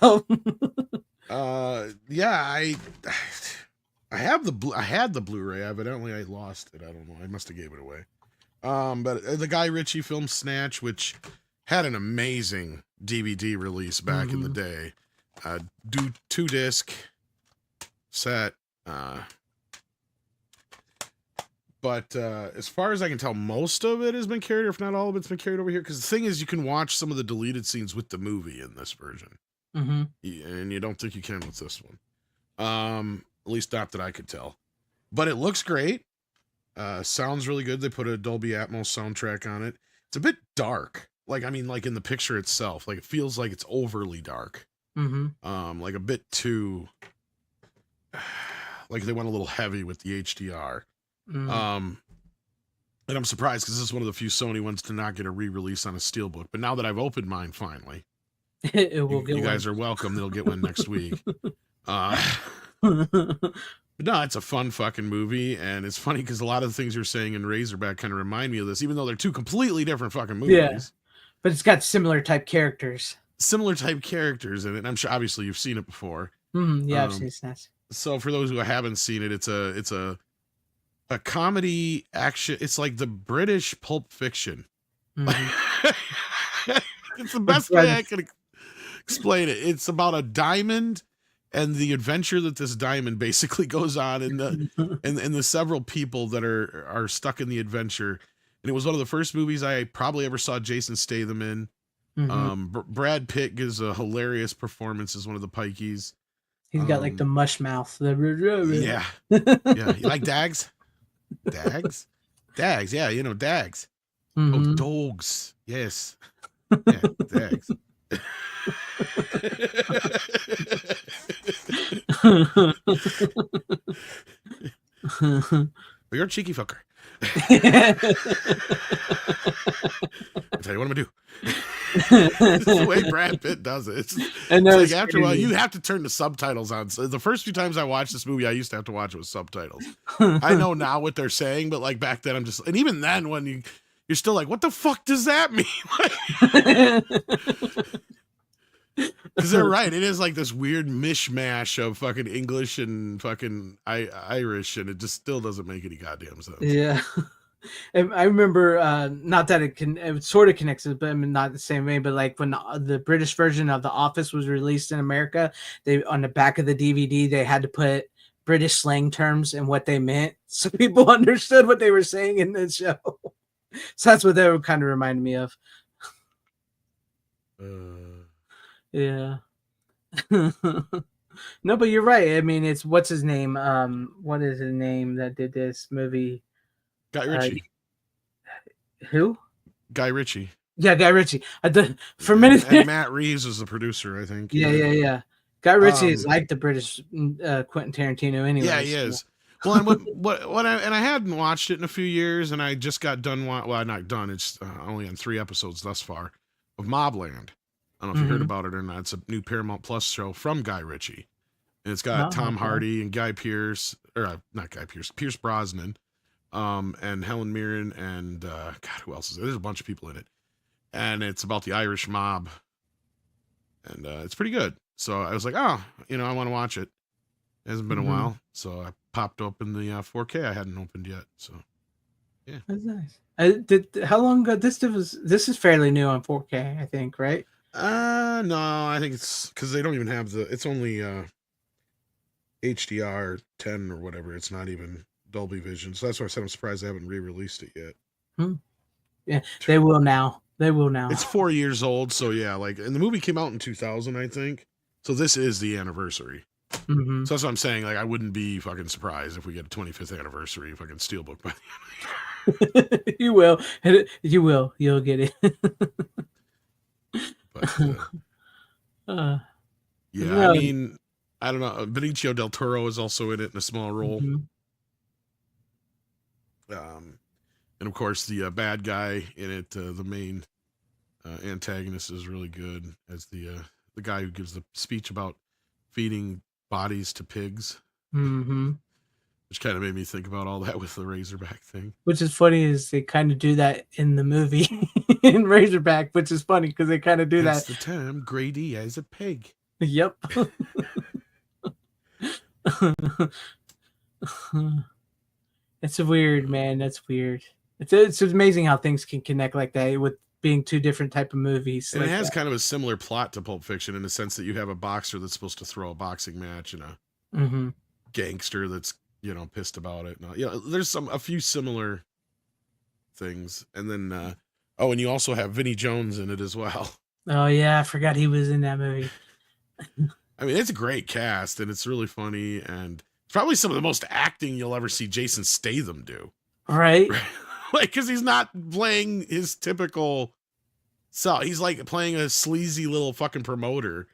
Yeah. I had the Blu-ray. Evidently, I lost it. I don't know. I must have gave it away. But the Guy Ritchie film Snatch, which had an amazing DVD release back in the day, 2-disc set. But as far as I can tell, most of it has been carried, or if not all of it's been carried over here. Because the thing is, you can watch some of the deleted scenes with the movie in this version, and you don't think you can with this one. At least not that I could tell. But it looks great. Sounds really good. They put a Dolby Atmos soundtrack on it. It's a bit dark. In the picture itself. It feels like it's overly dark. like a bit too, like they went a little heavy with the HDR. And I'm surprised because this is one of the few Sony ones to not get a re-release on a steelbook. But now that I've opened mine finally, It will get you one. guys are welcome. They'll get one next week. But no, it's a fun fucking movie, and it's funny because a lot of the things you're saying in Razorback kind of remind me of this, even though they're two completely different fucking movies. Yeah, but it's got similar type characters. Similar type characters in it. I'm sure, obviously, you've seen it before. Yeah, I've seen Snatch. So for those who haven't seen it, it's a comedy action. It's like the British Pulp Fiction. It's the best way I can explain it. It's about a diamond and the adventure that this diamond basically goes on, and the several people that are stuck in the adventure. And it was one of the first movies I probably ever saw Jason Statham in. Brad Pitt gives a hilarious performance as one of the pikeys. He's got like the mush mouth. Yeah. Yeah. You like Dags? Dags? Dags, yeah, you know, Dags. Oh, dogs. Yes. Yeah, Dags. You're a cheeky fucker. I'll tell you what I'm gonna do. It's the way Brad Pitt does it. It's like after a while, you have to turn the subtitles on. So the first few times I watched this movie, I used to have to watch it with subtitles. I know now what they're saying, but like back then, and even then, when you're still like, what the fuck does that mean? Because they're right. It is like this weird mishmash of fucking English and fucking Irish, and it just still doesn't make any goddamn sense. Yeah. I remember, not that it sort of connects it, but not the same way, but like when the British version of The Office was released in America, they on the back of the DVD, they had to put British slang terms and what they meant so people understood what they were saying in the show. So that's what they would kind of remind me of. Yeah. No, but you're right. I mean, it's what's his name? What is his name that did this movie? Guy Ritchie. Who? Guy Ritchie. Yeah, Guy Ritchie. For a minute, and Matt Reeves was the producer, I think. Yeah. Guy Ritchie is like the British Quentin Tarantino, anyway. Yeah, he is. Well, and I hadn't watched it in a few years, and I just got done. Well, not done. It's only on 3 episodes thus far of Mobland. I don't know if you heard about it or not. It's a new Paramount Plus show from Guy Ritchie, and it's got Tom Hardy and Guy Pearce, or not Guy Pearce, Pierce Brosnan. And Helen Mirren and God, who else is there? There's a bunch of people in it, and it's about the Irish mob, and it's pretty good. So I was like, I want to watch it. It hasn't been a while, so I popped open the 4K I hadn't opened yet. So yeah, that's nice. How long ago this is fairly new on 4K, I think, right? No, I think it's because they don't even have it's only HDR 10 or whatever. It's not even Dolby Vision, so that's why I said I'm surprised they haven't re-released it yet. Yeah, they will now. It's 4 years old, so yeah, and the movie came out in 2000, I think. So this is the anniversary. So that's what I'm saying. Like, I wouldn't be fucking surprised if we get a 25th anniversary fucking steelbook by the end. You will. You'll get it. But yeah, I mean, I don't know. Benicio del Toro is also in it in a small role. And of course the bad guy in it, the main antagonist, is really good as the guy who gives the speech about feeding bodies to pigs, which kind of made me think about all that with the Razorback thing. Which is funny is they kind of do that in the movie in Razorback, which is funny because they kind of do That's that. the term Grady as a pig. Yep. It's weird, man. That's weird. It's amazing how things can connect like that with being two different type of movies. And it has kind of a similar plot to Pulp Fiction in the sense that you have a boxer that's supposed to throw a boxing match and a gangster that's, pissed about it. There's a few similar things. And then, and you also have Vinnie Jones in it as well. Oh yeah, I forgot he was in that movie. I mean, it's a great cast and it's really funny, and it's probably some of the most acting you'll ever see Jason Statham do. Right? Because he's not playing his typical self. He's like playing a sleazy little fucking promoter.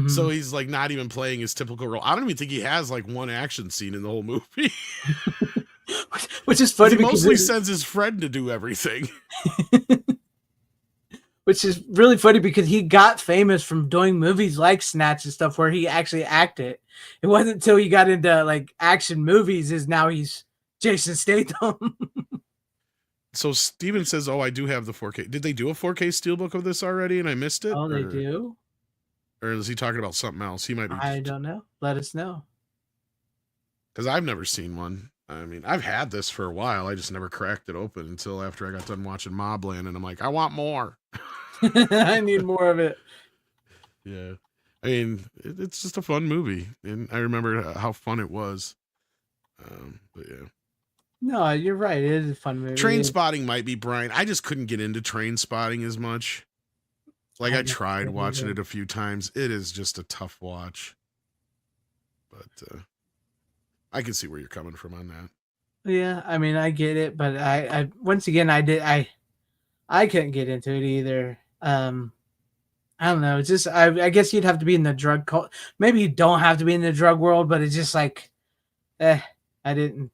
So he's like not even playing his typical role. I don't even think he has like one action scene in the whole movie. Which is funny he because mostly sends his friend to do everything. Which is really funny because he got famous from doing movies like Snatch and stuff where he actually acted. It wasn't until he got into like action movies is now he's Jason Statham. So Steven says, "Oh, I do have the 4K. Did they do a 4K steelbook of this already and I missed it? Oh, they do? Or is he talking about something else? He might be. I don't know. Let us know. Because I've never seen one. I mean, I've had this for a while. I just never cracked it open until after I got done watching Mobland, and I'm like, I want more. I need more of it. Yeah. I mean, it's just a fun movie, and I remember how fun it was. But yeah. No, you're right. It is a fun movie. Train Spotting might be Brian. I just couldn't get into Train Spotting as much. Like I tried watching it a few times. It is just a tough watch. But I can see where you're coming from on that. Yeah, I mean, I get it, but I once again, I couldn't get into it either. I don't know. It's just, I guess you'd have to be in the drug cult. Maybe you don't have to be in the drug world, but it's just like, I didn't,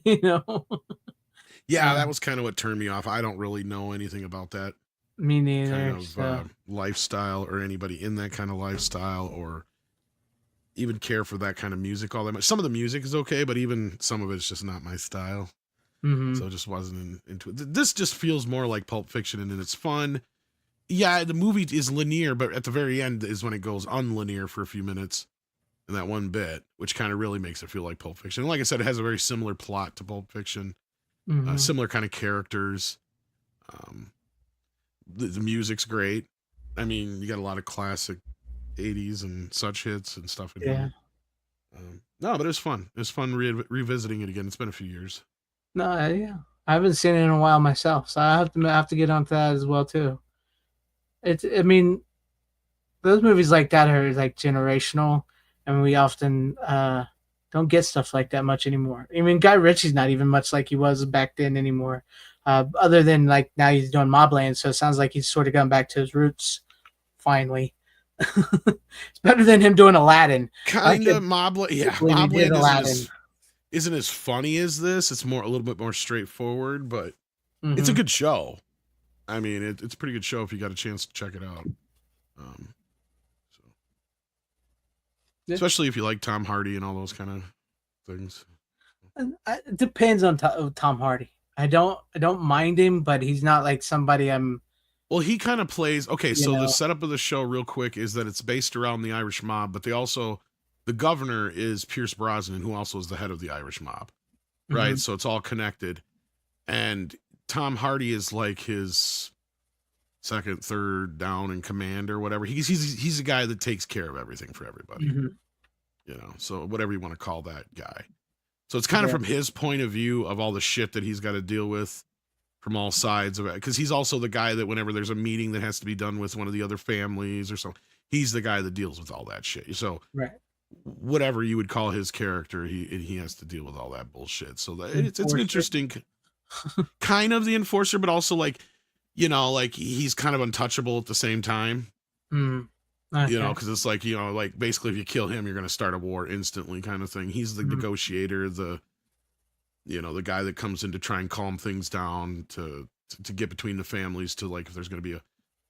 you know. Yeah, that was kind of what turned me off. I don't really know anything about that Me neither. kind of lifestyle or anybody in that kind of lifestyle or even care for that kind of music all that much. Some of the music is okay, but even some of it's just not my style. So it just wasn't into it. This just feels more like Pulp Fiction, and it's fun. Yeah, the movie is linear, but at the very end is when it goes unlinear for a few minutes in that one bit, which kind of really makes it feel like Pulp Fiction. And like I said, it has a very similar plot to Pulp Fiction, similar kind of characters. The music's great. I mean, you got a lot of classic 80s and such hits and stuff in here. No, but it was fun. It was fun revisiting it again. It's been a few years. No, yeah, I haven't seen it in a while myself, so I have to get onto that as well too. I mean, those movies like that are like generational, and we often don't get stuff like that much anymore. I mean, Guy Ritchie's not even much like he was back then anymore, other than like now he's doing Mobland, so it sounds like he's sort of gone back to his roots finally. It's better than him doing Aladdin. Kind of Mobland, yeah. Mobland isn't as funny as this. It's a little bit more straightforward, but it's a good show. I mean, it's a pretty good show if you got a chance to check it out. Especially if you like Tom Hardy and all those kind of things. It depends on Tom Hardy. I don't mind him, but he's not like somebody I'm. Well, he kind of plays. Okay, so the setup of the show, real quick, is that it's based around the Irish mob, but the governor is Pierce Brosnan, who also is the head of the Irish mob, right? So it's all connected, and Tom Hardy is like his second, third down in command or whatever. He's a guy that takes care of everything for everybody, you know. So whatever you want to call that guy. So it's kind of from his point of view of all the shit that he's got to deal with from all sides of it, because he's also the guy that whenever there's a meeting that has to be done with one of the other families or something, he's the guy that deals with all that shit. So whatever you would call his character, he has to deal with all that bullshit. So it's an interesting kind of the enforcer, but also like, you know, like he's kind of untouchable at the same time. You know, because it's like, you know, like basically if you kill him, you're going to start a war instantly kind of thing. He's the negotiator, the guy that comes in to try and calm things down, to get between the families, to like if there's going to be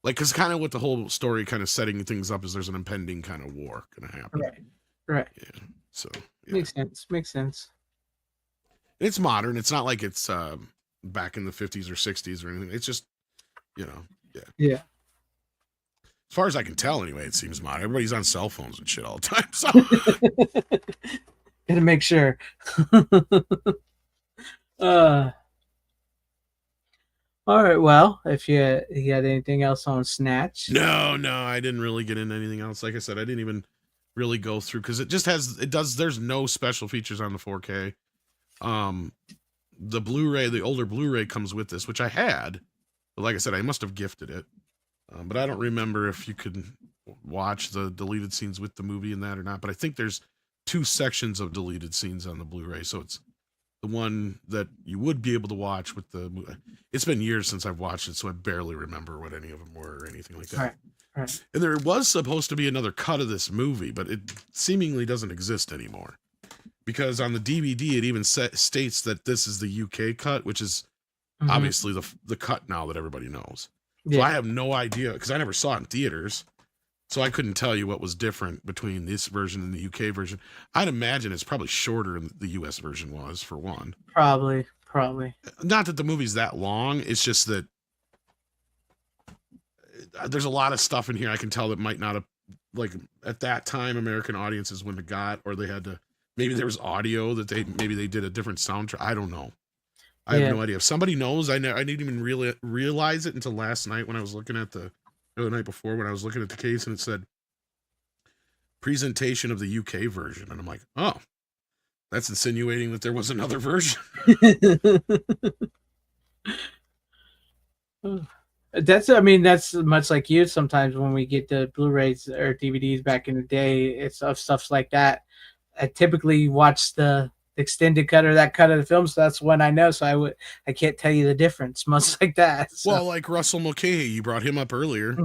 because kind of what the whole story kind of setting things up is there's an impending kind of war going to happen. Right. Yeah. So makes sense. It's modern. It's not like it's back in the 50s or 60s or anything. It's just, you know, yeah. As far as I can tell, anyway, it seems modern. Everybody's on cell phones and shit all the time. So gotta make sure. All right. Well, if you had anything else on Snatch? No, I didn't really get into anything else. Like I said, I didn't even really go through because there's no special features on the 4K. The Blu-ray, the older Blu-ray comes with this, which I had, but like I said, I must have gifted it. But I don't remember if you could watch the deleted scenes with the movie in that or not. But I think there's 2 sections of deleted scenes on the Blu-ray, so it's the one that you would be able to watch with the. It's been years since I've watched it, so I barely remember what any of them were or anything like that. Right. And there was supposed to be another cut of this movie, but it seemingly doesn't exist anymore. Because on the DVD, it even states that this is the UK cut, which is obviously the cut now that everybody knows. So I have no idea, because I never saw it in theaters. So I couldn't tell you what was different between this version and the UK version. I'd imagine it's probably shorter than the US version was, for one. Probably. Not that the movie's that long. It's just that there's a lot of stuff in here I can tell that might not have, like, at that time, American audiences wouldn't have got, or they had to, maybe there was audio that maybe they did a different soundtrack. I don't know. I have no idea. If somebody knows, I didn't even realize it until last night when I was looking at the night before when I was looking at the case, and it said presentation of the UK version. And I'm like, oh, that's insinuating that there was another version. That's much like you. Sometimes when we get the Blu-rays or DVDs back in the day, it's of stuff like that. I typically watch the extended cut or that cut of the film, so that's when I know. So I can't tell you the difference, much like that. So. Well, like Russell Mulcahy, you brought him up earlier.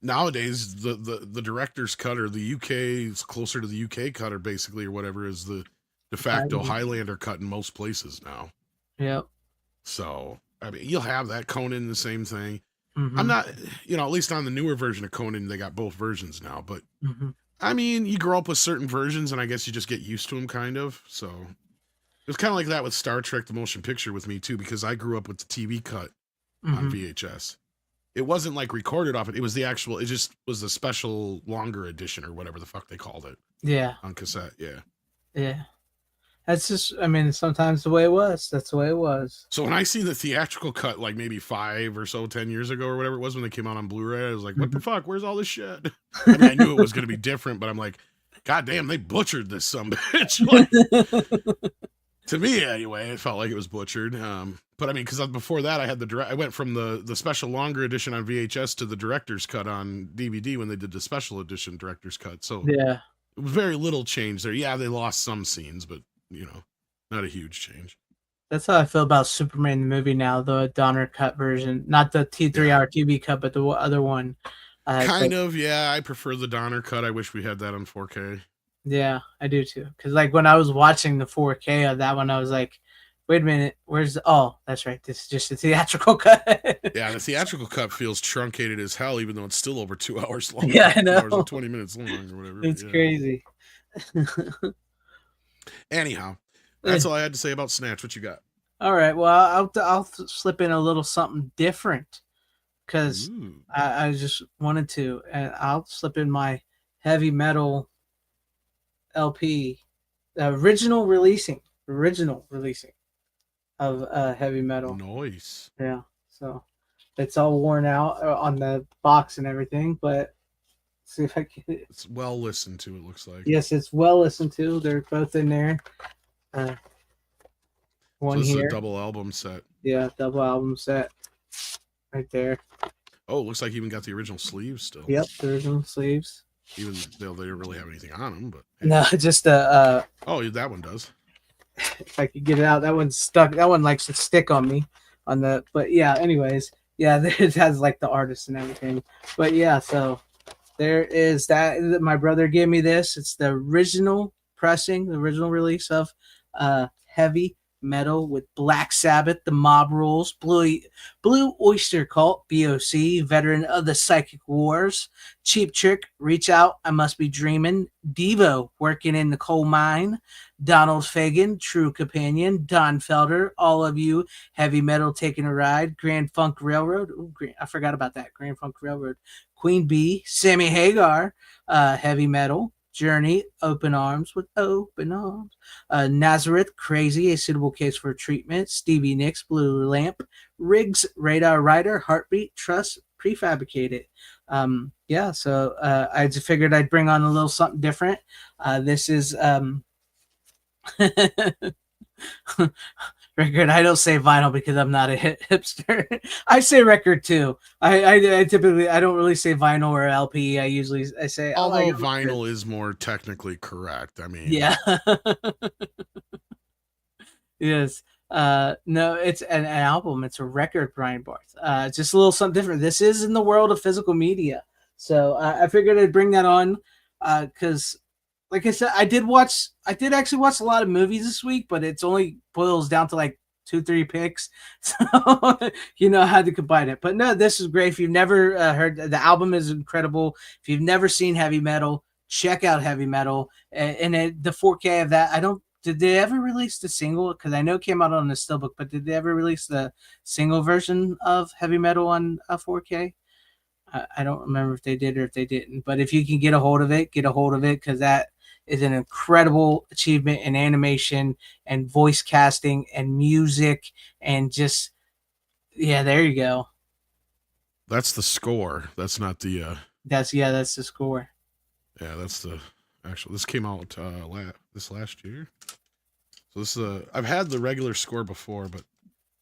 Nowadays, the director's cut, or the UK is closer to the UK cut, or basically, or whatever, is the de facto Highlander cut in most places now. Yep. So I mean, you'll have that. Conan, the same thing. I'm not, at least on the newer version of Conan, they got both versions now. But I mean, you grow up with certain versions, and I guess you just get used to them, kind of. So it was kind of like that with Star Trek: The Motion Picture with me too, because I grew up with the TV cut on VHS. It wasn't like recorded off it. It was the actual. It just was the special longer edition or whatever the fuck they called it. Yeah. On cassette. Yeah. Yeah. That's just. I mean, sometimes the way it was. That's the way it was. So when I see the theatrical cut, like maybe 5 or so, 10 years ago or whatever it was when they came out on Blu-ray, I was like, what the fuck? Where's all this shit? I mean, I knew it was going to be different, but I'm like, God damn, they butchered this sumbitch. Like, to me, anyway, it felt like it was butchered. But I mean, because before that, I had I went from the special longer edition on VHS to the director's cut on DVD when they did the special edition director's cut. So yeah, it was very little change there. Yeah, they lost some scenes, but not a huge change. That's how I feel about Superman the movie now, the Donner cut version, not the 3-hour TV cut, but the other one. Kind of, yeah. I prefer the Donner cut. I wish we had that on 4K. Yeah, I do too. Because like when I was watching the 4K of that one, I was like, wait a minute, oh, that's right. This is just a theatrical cut. Yeah, the theatrical cut feels truncated as hell, even though it's still over 2 hours long. Yeah, I know. 2 hours and 20 minutes long or whatever. It's crazy. Anyhow, that's all I had to say about Snatch. What you got? All right. Well, I'll slip in a little something different because I just wanted to, and I'll slip in my heavy metal LP, original releasing of heavy metal. Nice. Yeah. So it's all worn out on the box and everything, but see if I can. It's well listened to. It looks like. Yes, it's well listened to. They're both in there. One so this here. Is a double album set. Yeah, double album set. Right there. Oh, it looks like you even got the original sleeves still. Yep, the original sleeves. Even though they don't really have anything on them, but hey. No, just oh, that one does. If I could get it out, that one's stuck. That one likes to stick on me. But yeah. Anyways, yeah, it has like the artist and everything. But yeah, so there is that. My brother gave me this. It's the original pressing, the original release of Heavy Metal with Black Sabbath, The Mob Rules, Blue Oyster Cult, BOC, veteran of the Psychic Wars, Cheap Trick, Reach Out, I Must Be Dreamin', Devo, Working in the Coal Mine, Donald Fagen, True Companion, Don Felder, All of You, Heavy Metal Taking a Ride, Grand Funk Railroad, I forgot about that, Grand Funk Railroad, Queen Bee, Sammy Hagar, Heavy Metal, Journey, Open Arms with Open Arms, Nazareth, Crazy, A Suitable Case for Treatment, Stevie Nicks, Blue Lamp, Riggs, Radar Rider, Heartbeat, Trust, Prefabricated. Yeah, so I just figured I'd bring on a little something different. This is record. I don't say vinyl because I'm not a hipster. I say record too. I typically don't really say vinyl or LP. I say although vinyl is more technically correct. I mean, yeah. Yes. No, it's an album. It's a record, Brian Barth. It's just a little something different. This is in the world of physical media, so I figured I'd bring that on because, like I said, I did actually watch a lot of movies this week, but it's only boils down to like 2-3 picks, so you know how to combine it. But no, this is great. If you've never heard, the album is incredible. If you've never seen heavy metal, check out heavy metal. And the 4K of that, I don't. Did they ever release the single? Because I know it came out on the steelbook, but did they ever release the single version of heavy metal on a 4K? I don't remember if they did or if they didn't. But if you can get a hold of it, because that is an incredible achievement in animation and voice casting and music and just, yeah, there you go. That's the score. That's not the. That's the score. Yeah, that's the actual. This came out this last year. So this is I've had the regular score before, but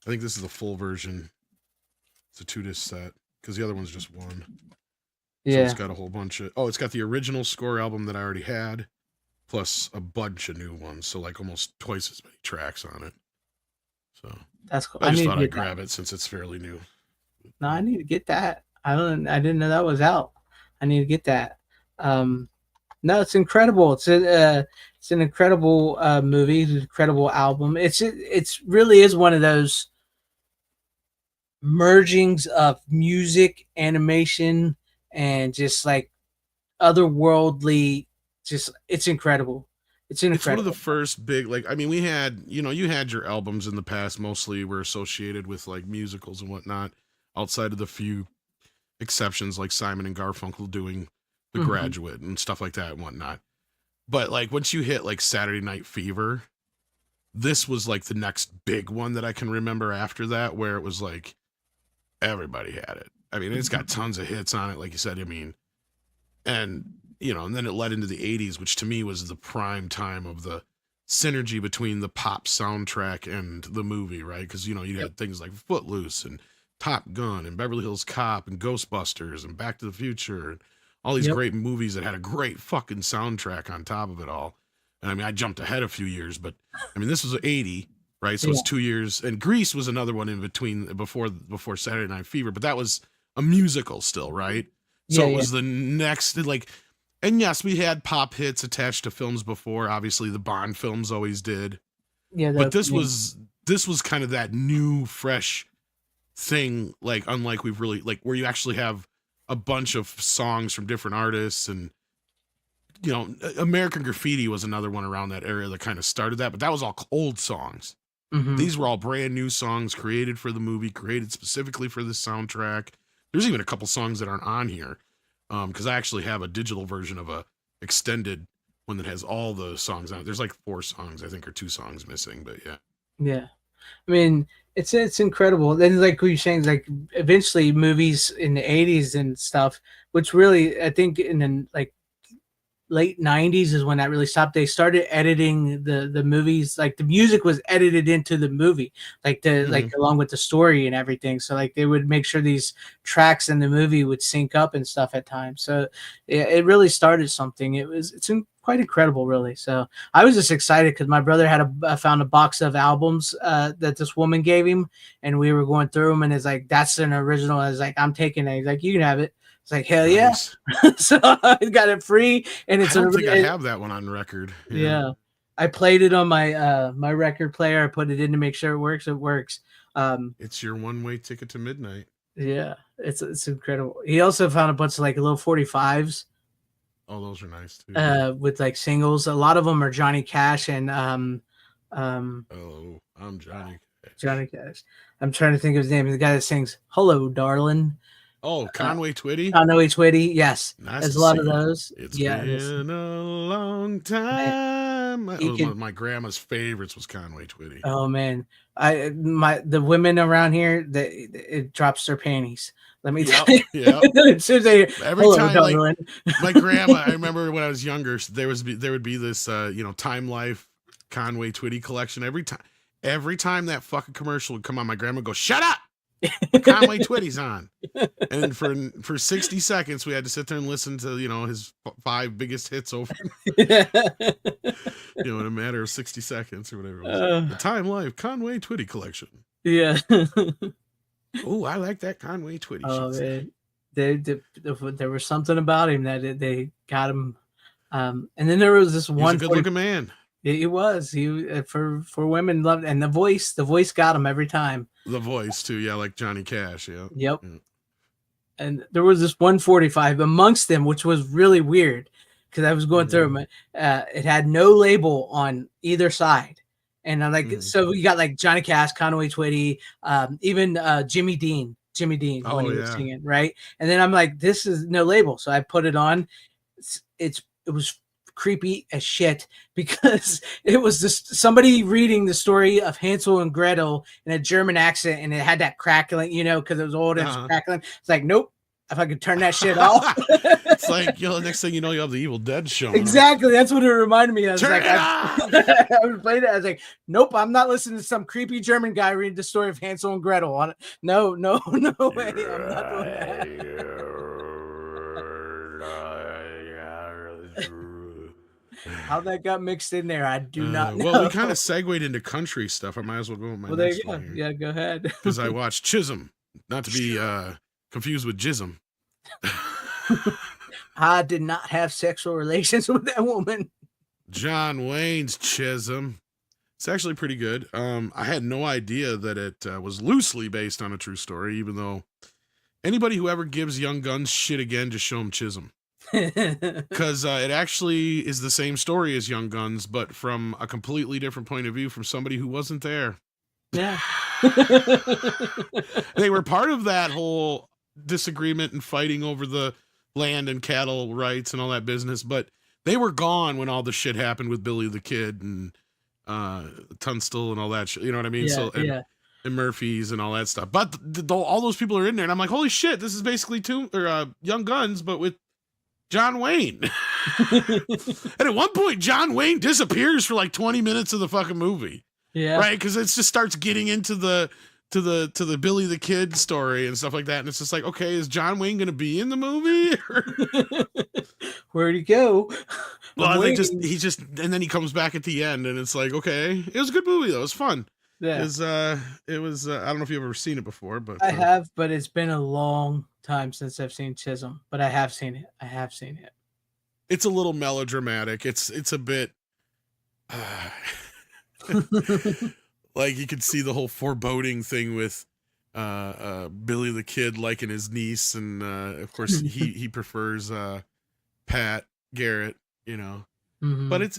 I think this is the full version. It's a 2-disc set because the other one's just one. Yeah, so it's got a whole bunch of. Oh, it's got the original score album that I already had, plus a bunch of new ones. So like almost twice as many tracks on it. So that's cool. I just thought I'd grab it since it's fairly new. No, I need to get that. I didn't know that was out. I need to get that. No, it's incredible. It's an incredible movie. It's an incredible album. It's really is one of those mergings of music, animation, and just like otherworldly. Just it's incredible. It's one of the first big, like, I mean, we had, you had your albums in the past mostly were associated with like musicals and whatnot, outside of the few exceptions like Simon and Garfunkel doing The Graduate and stuff like that and whatnot. But like once you hit like Saturday Night Fever, this was like the next big one that I can remember after that, where it was like everybody had it. I mean, it's got tons of hits on it, like you said. I mean, and and then it led into the 80s, which to me was the prime time of the synergy between the pop soundtrack and the movie, right? Because, you had things like Footloose and Top Gun and Beverly Hills Cop and Ghostbusters and Back to the Future and all these great movies that had a great fucking soundtrack on top of it all. And I mean, I jumped ahead a few years, but I mean, this was 80, right? So it's 2 years. And Grease was another one in between before Saturday Night Fever, but that was a musical still, right? So it was the next, like, and yes, we had pop hits attached to films before. Obviously, the Bond films always did. Yeah, but this was kind of that new, fresh thing. Like, unlike we've really like where you actually have a bunch of songs from different artists, and American Graffiti was another one around that area that kind of started that. But that was all old songs. These were all brand new songs created for the movie, created specifically for this soundtrack. There's even a couple songs that aren't on here. Because I actually have a digital version of a extended one that has all the songs on it. There's like 4 songs, I think, or 2 songs missing, but yeah. Yeah. I mean, it's incredible. Then like what you're saying, like eventually movies in the 80s and stuff, which really I think in the like late 90s is when that really stopped. They started editing the movies, like the music was edited into the movie, like like along with the story and everything. So like they would make sure these tracks in the movie would sync up and stuff at times. So it really started something. It's quite incredible, really. So I was just excited because my brother found a box of albums that this woman gave him, and we were going through them, and it's like, that's an original. I was like, I'm taking it. He's like, you can have it. It's like, hell nice. Yeah. So I got it free, and it's. I don't think I have that one on record. Yeah. I played it on my my record player. I put it in to make sure it works. It works. It's your one-way ticket to midnight. Yeah, it's incredible. He also found a bunch of like little 45s. Oh, those are nice too. With like singles. A lot of them are Johnny Cash and Oh, I'm Johnny Cash. Johnny Cash. I'm trying to think of his name. The guy that sings "Hello, Darling." Oh, Conway Twitty. Conway Twitty. Yes, nice. There's a lot of those. It's been a long time. My grandma's favorites was Conway Twitty. Oh man, the women around here, it drops their panties. Let me tell you. Yeah. Every time, like, my grandma, I remember when I was younger, there would be this, Time Life Conway Twitty collection. Every time that fucking commercial would come on, my grandma would go, "Shut up! Conway Twitty's on." And for 60 seconds, we had to sit there and listen to his 5 biggest hits over. in a matter of 60 seconds or whatever it was. Uh. The Time Life Conway Twitty collection. Yeah. Oh, I like that Conway Twitty. Oh, there was something about him that they got him. And then there was this one. He's a good-looking man. He was. For women loved, and the voice got him every time. The voice too, yeah, like Johnny Cash, yeah. Yep. Yeah. And there was this 145 amongst them, which was really weird because I was going through them. It had no label on either side, and I'm like, so you got like Johnny Cash, Conway Twitty, even Jimmy Dean when he was singing, right? And then I'm like, this is no label, so I put it on. It was creepy as shit because it was just somebody reading the story of Hansel and Gretel in a German accent, and it had that crackling, because it was old and it was crackling. It's like, nope. If I could turn that shit off. It's like, next thing you know, you have the Evil Dead show. Exactly. That's what it reminded me. I was turn like, it off! I was playing it. I was like, nope, I'm not listening to some creepy German guy read the story of Hansel and Gretel on it. No way. I'm not doing that. How that got mixed in there, I do not know. Well, we kind of segued into country stuff. I might as well go with my next one here. Yeah, go ahead. Because I watched Chisholm, not to be confused with Jism. I did not have sexual relations with that woman. John Wayne's Chisholm. It's actually pretty good. I had no idea that it was loosely based on a true story, even though anybody who ever gives Young Guns shit again, just show them Chisholm. Because it actually is the same story as Young Guns, but from a completely different point of view from somebody who wasn't there. Yeah. They were part of that whole disagreement and fighting over the land and cattle rights and all that business, but they were gone when all the shit happened with Billy the Kid and Tunstall and all that shit. You know what I mean? Yeah, and Murphy's and all that stuff. But all those people are in there, and I'm like, holy shit, this is basically Young Guns, but with John Wayne. And at one point, John Wayne disappears for like 20 minutes of the fucking movie. Yeah. Right? Because it just starts getting into the Billy the Kid story and stuff like that. And it's just like, okay, is John Wayne going to be in the movie? Where'd he go? Well, and then he comes back at the end, and it's like, okay, it was a good movie though. It was fun. Yeah. It was. I don't know if you've ever seen it before, but I have, but it's been a long time since I've seen Chisholm. But I have seen it. It's a little melodramatic. It's a bit. Like you could see the whole foreboding thing with Billy the Kid liking his niece, and of course he prefers Pat Garrett, Mm-hmm. But it's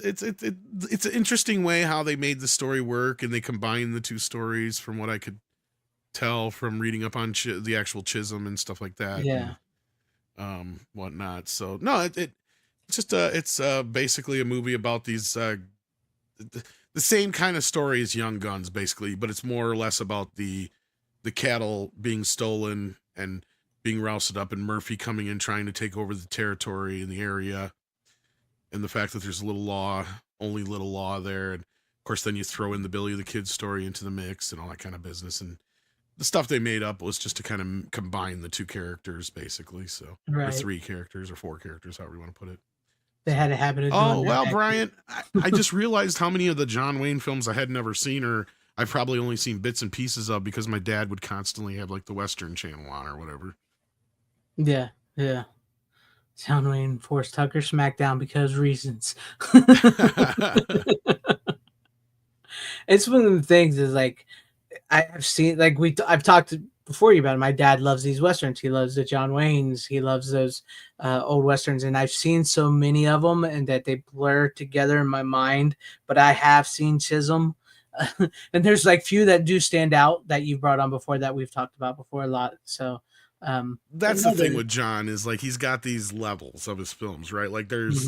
an interesting way how they made the story work, and they combined the two stories from what I could tell from reading up on the actual Chisholm and stuff like that. Yeah. And, whatnot. So no, it's basically a movie about these the same kind of story as Young Guns, basically, but it's more or less about the cattle being stolen and being rousted up, and Murphy coming in trying to take over the territory in the area, and the fact that there's only little law there, and of course then you throw in the Billy the Kid story into the mix and all that kind of business, and the stuff they made up was just to kind of combine the two characters, basically. So, right. Or 3 characters or 4 characters, however you want to put it. They had a habit of doing Oh, well, that. Brian, I just realized how many of the John Wayne films I had never seen, or I've probably only seen bits and pieces of, because my dad would constantly have like the Western Channel on or whatever. Yeah. John Wayne, Forrest Tucker, SmackDown because reasons. It's one of the things is like I've seen, like I've talked before you about it. My dad loves these Westerns. He loves the John Waynes. He loves those old Westerns. And I've seen so many of them and that they blur together in my mind. But I have seen Chisholm. And there's like few that do stand out that you've brought on before that we've talked about before a lot. So that's the thing with John is like he's got these levels of his films, right? Like there's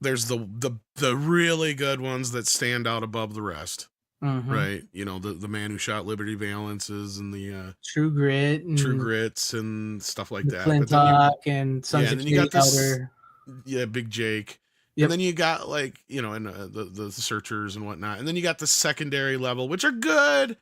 the really good ones that stand out above the rest. Mm-hmm. Right, the Man Who Shot Liberty Valances and the True Grits and stuff like that. Clintock and Sons of Kate Elder. Big Jake. Yep. And then you got like and the Searchers and whatnot, and then you got the secondary level, which are good,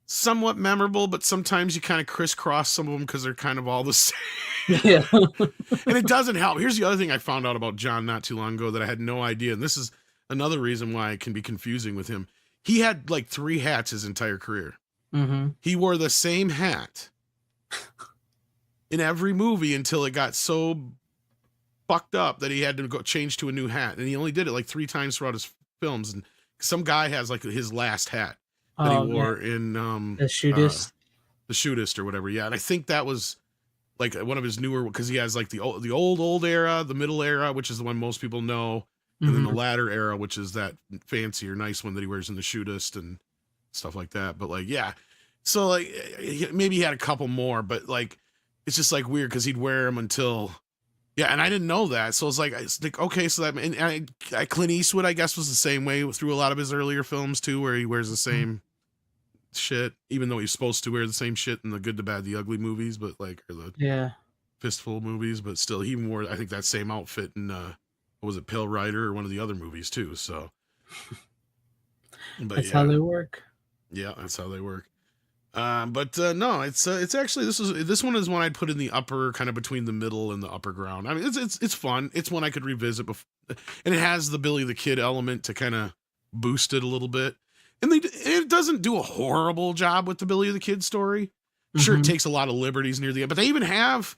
somewhat memorable, but sometimes you kind of crisscross some of them because they're kind of all the same. Yeah. And it doesn't help. Here's the other thing I found out about John not too long ago that I had no idea, and this is another reason why it can be confusing with him. He had like 3 hats his entire career. Mm-hmm. He wore the same hat in every movie until it got so fucked up that he had to go change to a new hat. And he only did it like 3 times throughout his films. And some guy has like his last hat that he wore in the Shootist. The Shootist or whatever. Yeah. And I think that was like one of his newer, because he has like the old era, the middle era, which is the one most people know, and then the latter era, which is that fancier, nice one that he wears in the Shootist and stuff like that. But like, yeah. So like maybe he had a couple more, but like it's just like weird because he'd wear them until, yeah. And I didn't know that, so it's like okay, so that, and Clint Eastwood, I guess, was the same way through a lot of his earlier films too, where he wears the same shit, even though he's supposed to wear the same shit in the Good, the Bad, the Ugly movies, but like, or the Fistful movies, but still, he even wore, I think, that same outfit in what was it, Pale Rider or one of the other movies too. So, but that's how they work. Yeah, that's how they work. But no, it's actually, this one is one I'd put in the upper, kind of between the middle and the upper ground. I mean, it's fun. It's one I could revisit and it has the Billy the Kid element to kind of boost it a little bit. And it doesn't do a horrible job with the Billy the Kid story. Sure, it takes a lot of liberties near the end, but they even have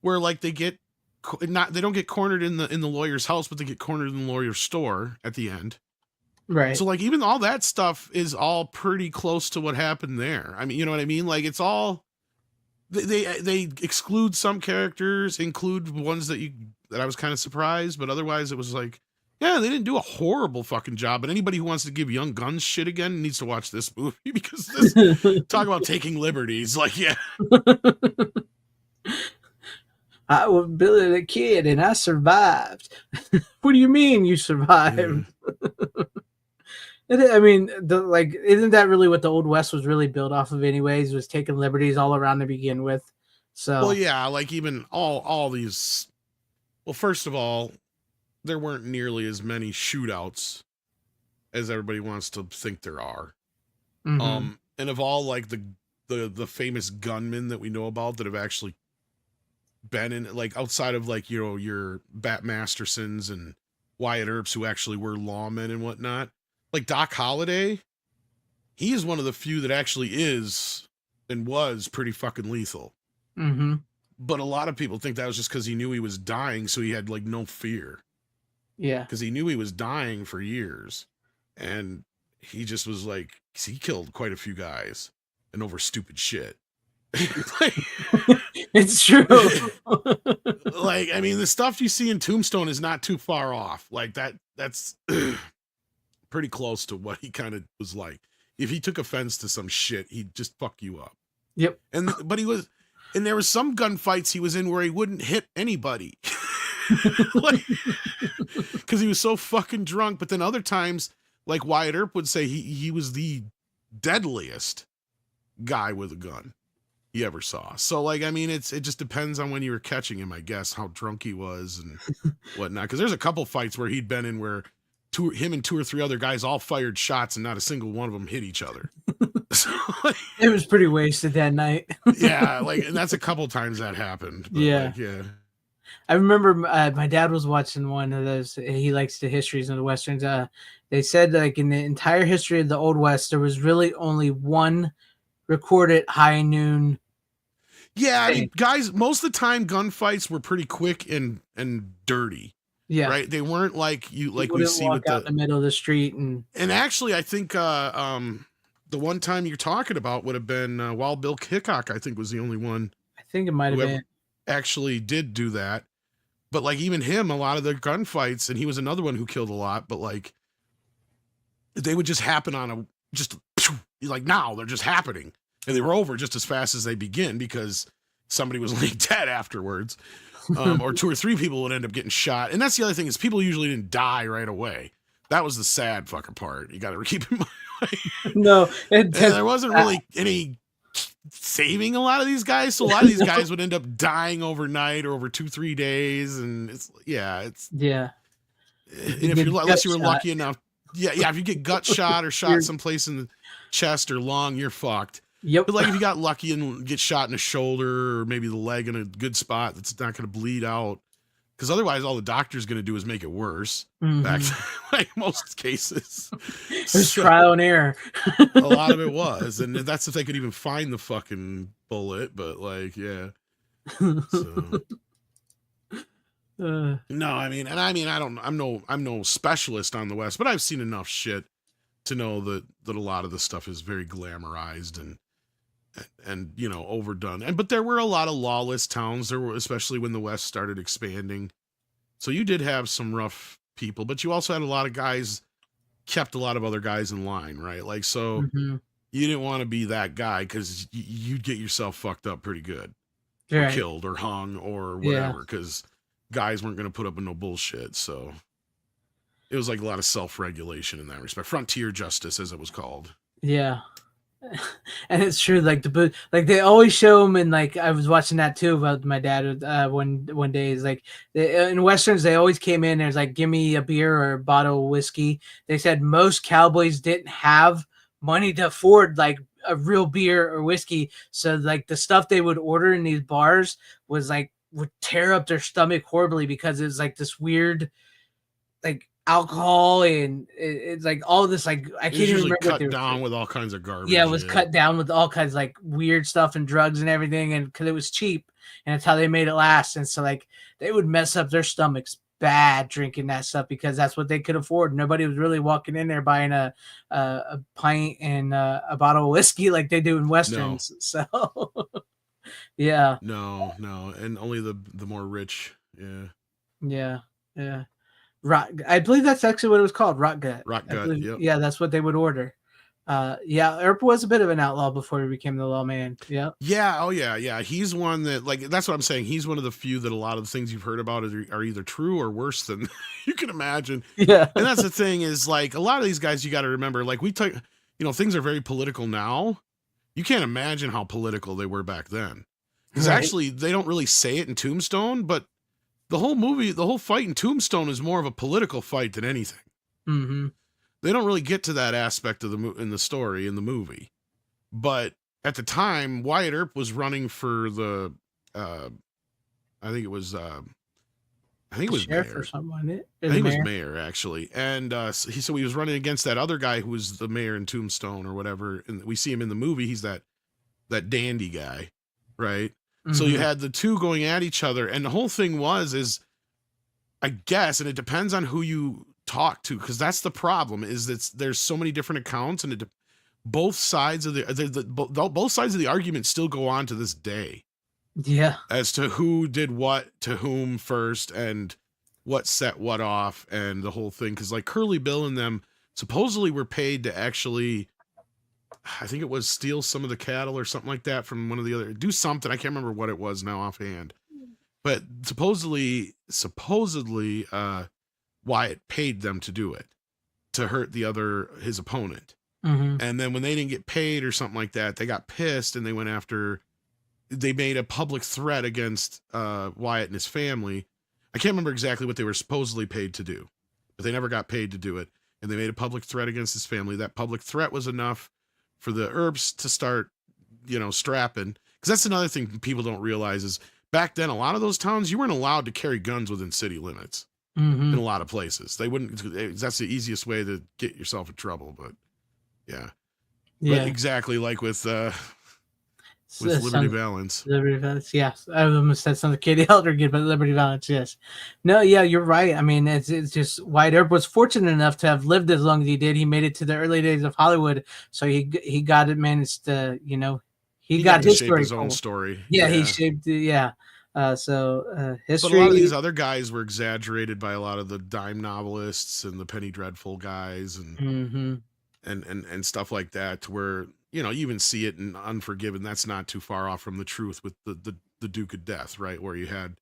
where like they don't get cornered in the lawyer's house, but they get cornered in the lawyer's store at the end. Right. So like even all that stuff is all pretty close to what happened there. I mean, you know what I mean? Like it's all they exclude some characters, include ones that I was kind of surprised, but otherwise it was like, yeah, they didn't do a horrible fucking job. But anybody who wants to give Young Guns shit again needs to watch this movie, because talk about taking liberties. Like, yeah. I was Billy the Kid and I survived. What do you mean you survived? Yeah. I mean, isn't that really what the Old West was really built off of anyways, was taking liberties all around to begin with? So, well, yeah, like even all these, well, first of all, there weren't nearly as many shootouts as everybody wants to think there are. And of all like the famous gunmen that we know about that have actually been in, like outside of like, you know, your Bat Mastersons and Wyatt Earps, who actually were lawmen and whatnot, like Doc Holliday, he is one of the few that actually is and was pretty fucking lethal. But a lot of people think that was just because he knew he was dying, so he had like no fear. Yeah, because he knew he was dying for years, and he just was like, he killed quite a few guys and over stupid shit. It's true. Like, I mean, the stuff you see in Tombstone is not too far off. Like that's pretty close to what he kind of was like. If he took offense to some shit, he'd just fuck you up. Yep. But there was some gunfights he was in where he wouldn't hit anybody. Like, because he was so fucking drunk. But then other times, like Wyatt Earp would say, he was the deadliest guy with a gun he ever saw. So like, I mean, it just depends on when you were catching him, I guess, how drunk he was and whatnot. Because there's a couple fights where he'd been in where him and 2 or 3 other guys all fired shots and not a single one of them hit each other. So, like, it was pretty wasted that night. Yeah, like, and that's a couple times that happened. But yeah, like, yeah. I remember my dad was watching one of those. He likes the histories of the Westerns. They said like in the entire history of the Old West, there was really only one recorded high noon. Yeah, I mean, guys, most of the time gunfights were pretty quick and dirty. Yeah, right. They weren't like we see with out in the middle of the street and actually, I think the one time you're talking about would have been Wild Bill Hickok. I think was the only one. I think it might have been actually did do that. But like even him, a lot of the gunfights, and he was another one who killed a lot. But like they would just happen like now they're just happening, and they were over just as fast as they begin because somebody was laying dead afterwards. Or 2 or 3 people would end up getting shot. And that's the other thing, is people usually didn't die right away. That was the sad fucking part. You got to keep in mind. No, and there wasn't really any saving a lot of these guys. So a lot of these guys would end up dying overnight or over 2-3 days. And yeah. And if unless you were lucky enough. Yeah. If you get gut shot or shot someplace in the chest or lung, you're fucked. Yep. But like if you got lucky and get shot in the shoulder or maybe the leg in a good spot that's not going to bleed out, because otherwise all the doctor's going to do is make it worse. Back to, like most cases. It was trial and error. A lot of it was, and that's if they could even find the fucking bullet. But like, yeah. So. No, I mean, I'm no specialist on the West, but I've seen enough shit to know that a lot of the stuff is very glamorized and you know, overdone. But there were a lot of lawless towns. There were, especially when the West started expanding. So you did have some rough people, but you also had a lot of guys, kept a lot of other guys in line, right? Like, so you didn't want to be that guy because you'd get yourself fucked up pretty good, or killed, or hung, or whatever, because guys weren't going to put up with no bullshit. So it was like a lot of self-regulation in that respect. Frontier justice, as it was called. Yeah. And it's true, like they always show them, and like I was watching that too about my dad one day. Is like in westerns they always came in. There's like, give me a beer or a bottle of whiskey. They said most cowboys didn't have money to afford like a real beer or whiskey, so like the stuff they would order in these bars was like would tear up their stomach horribly because it's like this weird like alcohol, and it's like all this, like I can't even remember. Cut down with all kinds of garbage. Yeah, it was cut down with all kinds of like weird stuff and drugs and everything, and because it was cheap, and it's how they made it last. And so like they would mess up their stomachs bad drinking that stuff because that's what they could afford. Nobody was really walking in there buying a pint and a bottle of whiskey like they do in westerns. No. So yeah, no, and only the more rich. Yeah. I believe that's actually what it was called, rot gut. Yep. Yeah, that's what they would order. Earp was a bit of an outlaw before he became the lawman. Yeah. Yeah. Oh yeah. He's one that, like, that's what I'm saying. He's one of the few that a lot of the things you've heard about are either true or worse than you can imagine. Yeah. And that's the thing is, like, a lot of these guys, you got to remember, like, things are very political now. You can't imagine how political they were back then. Because actually, they don't really say it in Tombstone, but the whole fight in Tombstone is more of a political fight than anything. They don't really get to that aspect of in the story in the movie. But at the time, Wyatt Earp was running for the, I think it was sheriff mayor or something, wasn't it? I think it was mayor, actually. And so he was running against that other guy who was the mayor in Tombstone or whatever. And we see him in the movie. He's that dandy guy, right? So you had the two going at each other, and the whole thing is, I guess, and it depends on who you talk to, because that's the problem, is that there's so many different accounts, and both sides of both sides of the argument still go on to this day. Yeah. As to who did what to whom first, and what set what off, and the whole thing. Because like Curly Bill and them supposedly were paid to actually, I think it was steal some of the cattle or something like that from one of the other, do something. I can't remember what it was now offhand, but supposedly, Wyatt paid them to do it, to hurt his opponent. And then when they didn't get paid or something like that, they got pissed and they made a public threat against Wyatt and his family. I can't remember exactly what they were supposedly paid to do, but they never got paid to do it. And they made a public threat against his family. That public threat was enough for the Earps to start, strapping. Because that's another thing people don't realize is back then, a lot of those towns, you weren't allowed to carry guns within city limits in a lot of places. They wouldn't, that's the easiest way to get yourself in trouble. But yeah. But exactly like with Liberty Valance. Liberty Valance, yes. I almost said something Katie Elder again, but Liberty Valance, yes. No, yeah, you're right. I mean, it's just Wyatt Earp was fortunate enough to have lived as long as he did. He made it to the early days of Hollywood, so he got it, managed to, he got his shape story. His own story. Yeah, he shaped it. Yeah. So history. But a lot of these other guys were exaggerated by a lot of the dime novelists and the Penny Dreadful guys and stuff like that, to where, you even see it in Unforgiven. That's not too far off from the truth with the Duke of Death, right? Where you had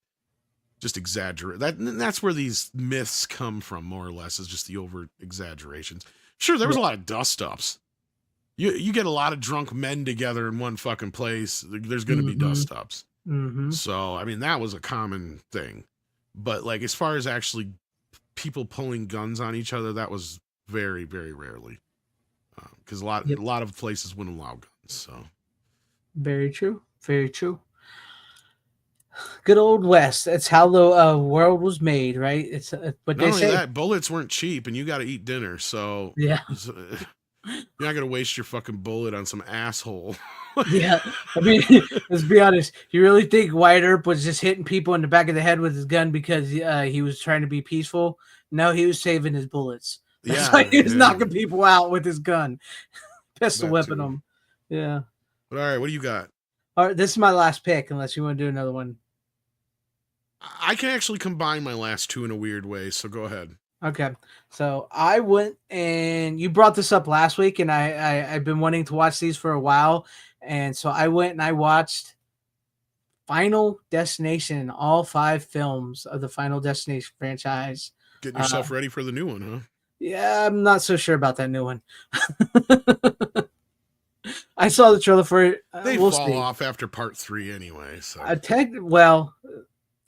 just exaggerate that's where these myths come from, more or less, is just the over exaggerations. Sure, there was a lot of dust ups. You get a lot of drunk men together in one fucking place, there's going to be dust ups. So, I mean, that was a common thing. But like, as far as actually people pulling guns on each other, that was very, very rarely. Because a lot of places wouldn't allow guns. So, very true. Very true. Good old West. That's how the world was made, right? It's but Not they only say, that, bullets weren't cheap, and you got to eat dinner, so yeah, you're not gonna waste your fucking bullet on some asshole. yeah. I mean, let's be honest. You really think Wyatt Earp was just hitting people in the back of the head with his gun because he was trying to be peaceful? No, he was saving his bullets. That's why Yeah, he was yeah, knocking people out with his gun, pistol that whipping too. them. Yeah. But all right, what do you got? All right, this is my last pick, unless you want to do another one. I can actually combine my last two in a weird way, so go ahead. Okay, so I went and you brought this up last week, and I've been wanting to watch these for a while, and so I went and I watched Final Destination, all 5 films of the Final Destination franchise. Getting yourself ready for the new one, huh? Yeah, I'm not so sure about that new one. I saw the trailer for it. They We'll fall see. off after part 3 anyway. So Well,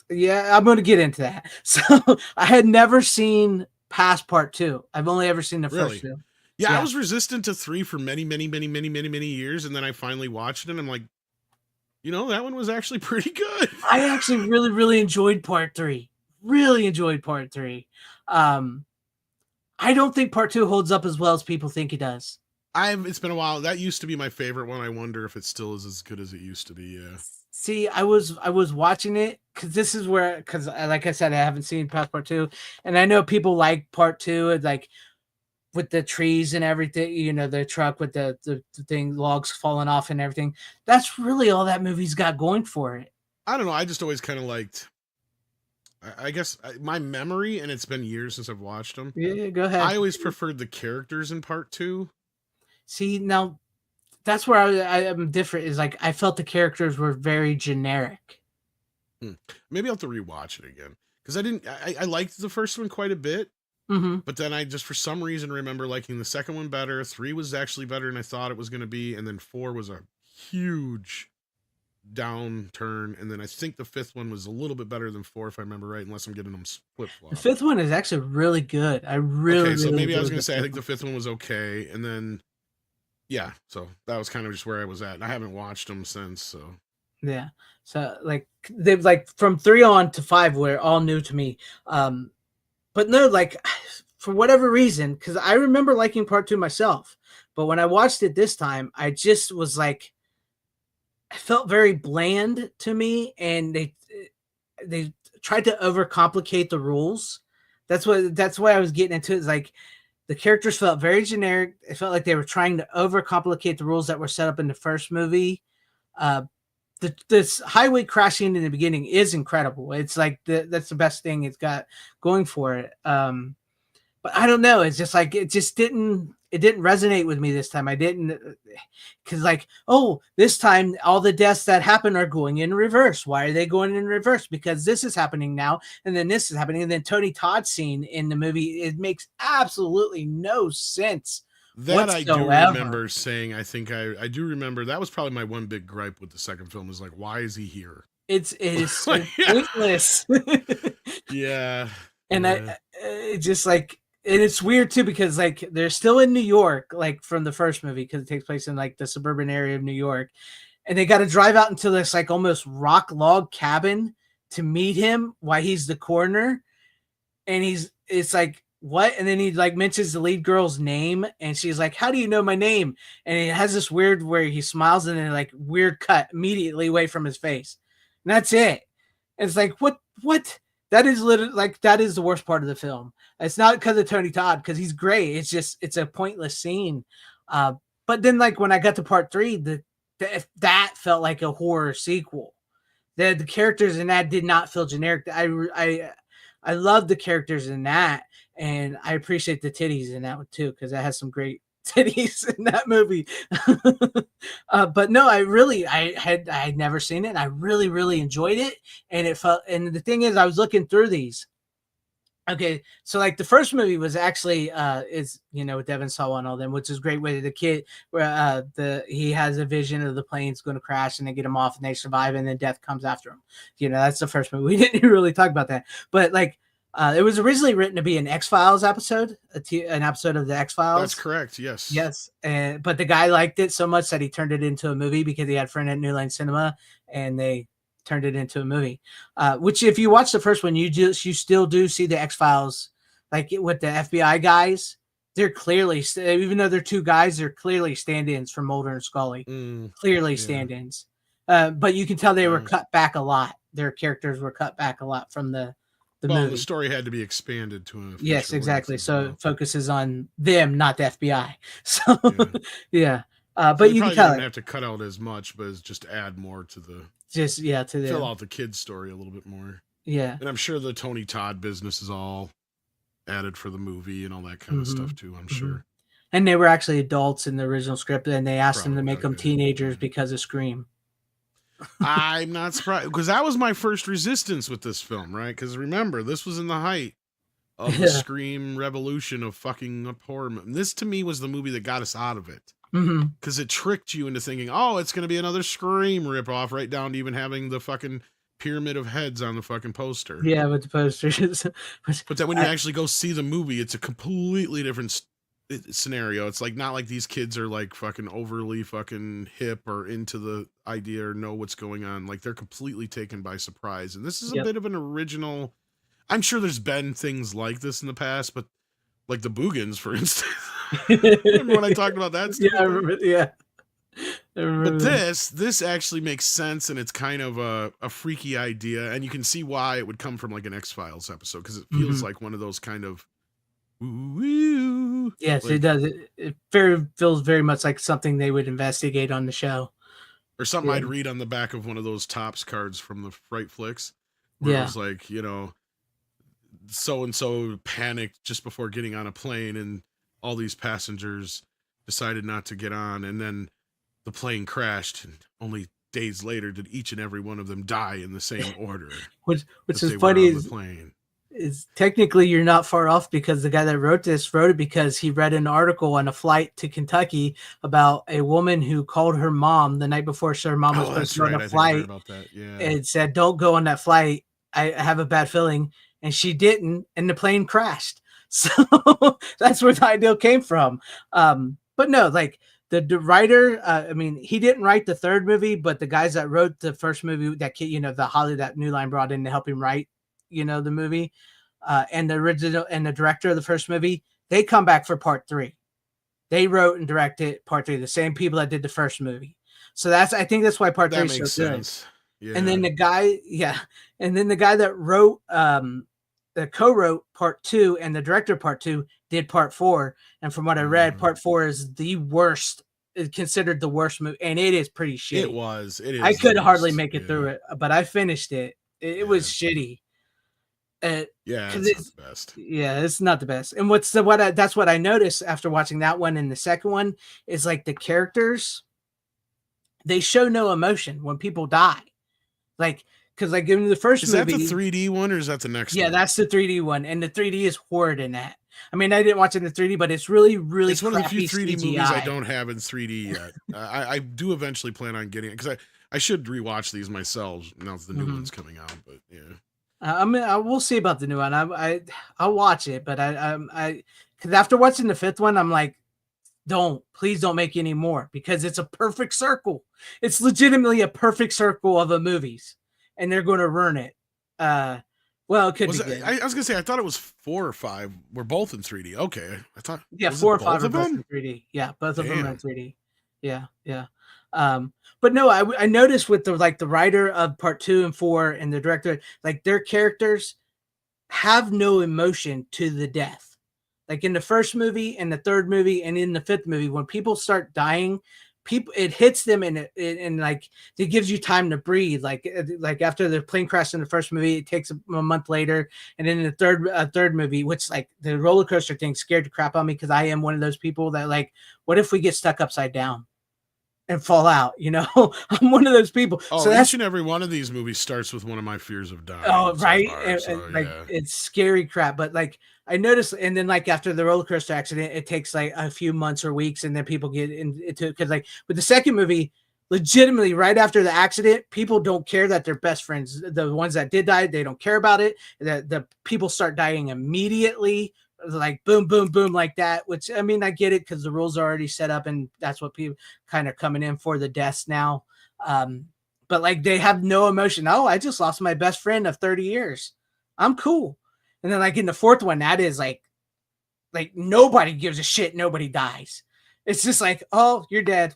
yeah, I'm going to get into that. So I had never seen past part 2. I've only ever seen the really, first 2. yeah, Yeah. I was resistant to 3 for many years, and then I finally watched it, and I'm like, that one was actually pretty good. I actually really enjoyed part 3. Really enjoyed part 3. I don't think part 2 holds up as well as people think it does. It's been a while. That used to be my favorite one. I wonder if it still is as good as it used to be. Yeah. See, I was watching it because like I said, I haven't seen past part 2, and I know people like part 2, like with the trees and everything, the truck with the thing, logs falling off and everything. That's really all that movie's got going for it. I don't know. I just always kind of liked. I guess my memory, and it's been years since I've watched them. Yeah, go ahead. I always preferred the characters in part 2. See, now that's where I am different. Is like I felt the characters were very generic. Maybe I'll have to rewatch it again because I liked the first one quite a bit, but then I just for some reason remember liking the second one better. 3 was actually better than I thought it was going to be, and then 4 was a huge downturn, and then I think the 5th one was a little bit better than 4 if I remember right, unless I'm getting them flip flop. The 5th one is actually really good. I really okay. So really maybe I was going to enjoyed say I think the 5th one was okay, and then yeah, so that was kind of just where I was at. And I haven't watched them since. So yeah, so like they've like from 3 on to 5 were all new to me. But no, like for whatever reason, because I remember liking part 2 myself, but when I watched it this time, I just was like, it felt very bland to me, and they tried to overcomplicate the rules. That's why I was getting into it. Is like the characters felt very generic. It felt like they were trying to overcomplicate the rules that were set up in the first movie. This highway crashing in the beginning is incredible. It's like that's the best thing it's got going for it. But I don't know. It's just like it didn't resonate with me this time. I didn't, because like, oh, this time all the deaths that happen are going in reverse. Why are they going in reverse? Because this is happening now, and then this is happening, and then Tony Todd's scene in the movie, it makes absolutely no sense. that I do whatsoever. remember saying. I think I do remember that was probably my one big gripe with the second film is like, why is he here? It is so pointless. Yeah, And yeah. it just like, and it's weird too because like they're still in New York, like from the first movie, because it takes place in like the suburban area of New York, and they got to drive out into this like almost rock log cabin to meet him while he's the coroner, and it's like what, and then he like mentions the lead girl's name, and she's like, "How do you know my name?" And it has this weird where he smiles and then like weird cut immediately away from his face, and that's it. And it's like what. That is literally like that is the worst part of the film. It's not because of Tony Todd, because he's great. It's just it's a pointless scene. But then like when I got to part 3, that felt like a horror sequel. The characters in that did not feel generic. I love the characters in that, and I appreciate the titties in that one too, because it has some great titties in that movie. But no, I had never seen it, and I really enjoyed it, and it felt, and the thing is I was looking through these. Okay, so like the first movie was actually is with Devin Sawa and all them, which is great, with the kid where he has a vision of the plane's going to crash and they get him off and they survive and then death comes after him. That's the first movie. We didn't really talk about that, but like it was originally written to be an X-Files episode, an episode of the X-Files. That's correct. Yes. Yes. But the guy liked it so much that he turned it into a movie because he had a friend at New Line Cinema, and they turned it into a movie. Which, if you watch the first one, you still do see the X-Files, like with the FBI guys. They're clearly, even though they're two guys, they're clearly stand-ins for Mulder and Scully. Clearly stand-ins. But you can tell they were cut back a lot. Their characters were cut back a lot from the movie. The story had to be expanded to a yes, exactly. So it focuses on them, not the FBI. So yeah. But you can tell didn't have to cut out as much, but just add more to the fill out the kid's story a little bit more. Yeah. And I'm sure the Tony Todd business is all added for the movie and all that kind of stuff too, I'm sure. And they were actually adults in the original script, and they asked them to make them teenagers because of Scream. I'm not surprised, because that was my first resistance with this film, right? Because remember, this was in the height of the Scream revolution of fucking up horror. This to me was the movie that got us out of it, because it tricked you into thinking, oh, it's going to be another Scream ripoff, right down to even having the fucking pyramid of heads on the fucking poster. Yeah, with the posters. But then when you actually go see the movie, it's a completely different scenario. It's like not like these kids are like fucking overly fucking hip or into the idea or know what's going on. Like they're completely taken by surprise. And this is a bit of an original. I'm sure there's been things like this in the past, but like the Boogans, for instance. Remember when I talked about that? Yeah, I remember. Yeah. But this actually makes sense, and it's kind of a freaky idea, and you can see why it would come from like an X-Files episode, because it feels like one of those kind of yes, like, it does. It feels very much like something they would investigate on the show, or something I'd read on the back of one of those Topps cards from the Fright Flicks, where it was like, you know, so and so panicked just before getting on a plane, and all these passengers decided not to get on, and then the plane crashed, and only days later did each and every one of them die in the same order. which is funny is technically you're not far off, because the guy that wrote it because he read an article on a flight to Kentucky about a woman who called her mom the night before her mom was supposed to go on a flight and said, "Don't go on that flight. I have a bad feeling." And she didn't, and the plane crashed. So that's where the idea came from. But no, like the writer, I mean, he didn't write the third movie, but the guys that wrote the first movie, that kid, you know, the Holly that New Line brought in to help him write, you know, the movie, and the original and the director of the first movie, they come back for part 3. They wrote and directed part 3, the same people that did the first movie. So I think that's why part 3 is so good. Yeah. And then the guy, that wrote, that co-wrote part 2 and the director part 2 did part 4. And from what I read, part 4 is the worst, is considered the worst movie, and it is pretty shitty. It is. I could hardly make it through it, but I finished it. It was shitty. It's not the best. Yeah, it's not the best. And that's what I noticed after watching that one and the second one is like the characters, they show no emotion when people die. Like, because like in the first movie, is that the 3D one or is that the next one? Yeah, that's the 3D one, and the 3D is horrid in that. I mean, I didn't watch it in the 3D, but it's really, really. It's one of the few 3D movies I don't have in 3D yet. I do eventually plan on getting it, because I should rewatch these myself now that the new one's coming out. But yeah, I mean, we'll see about the new one. I'll watch it, but because after watching the fifth one, I'm like, please don't make any more, because it's a perfect circle. It's legitimately a perfect circle of the movies, and they're going to ruin it. Well, it could be good. I was gonna say, I thought it was 4 or 5 were both in 3D. Okay, I thought 4 or 5 are both in 3D. Yeah, both of them are in 3D. Yeah. But no, I noticed with the writer of part 2 and 4 and the director, like their characters have no emotion to the death. Like in the first movie and the third movie and in the fifth movie, when people start dying, it hits them and like it gives you time to breathe. Like after the plane crash in the first movie, it takes a month later, and then in the third movie, which like the roller coaster thing scared the crap out of me, because I am one of those people that like, what if we get stuck upside down and fall out? You know, I'm one of those people. Oh, so each and every one of these movies starts with one of my fears of dying. Oh, right, it's scary crap. But like I noticed, and then like after the roller coaster accident, it takes like a few months or weeks, and then people get into, because like with the second movie, legitimately right after the accident, people don't care that they're best friends. The ones that did die, they don't care about it. The people start dying immediately, like boom, boom, boom, like that. Which I mean, I get it, because the rules are already set up, and that's what people kind of coming in for the deaths now. but like they have no emotion. Oh, I just lost my best friend of 30 years. I'm cool. And then like in the fourth one, that is like nobody gives a shit. Nobody dies. It's just like, oh, you're dead.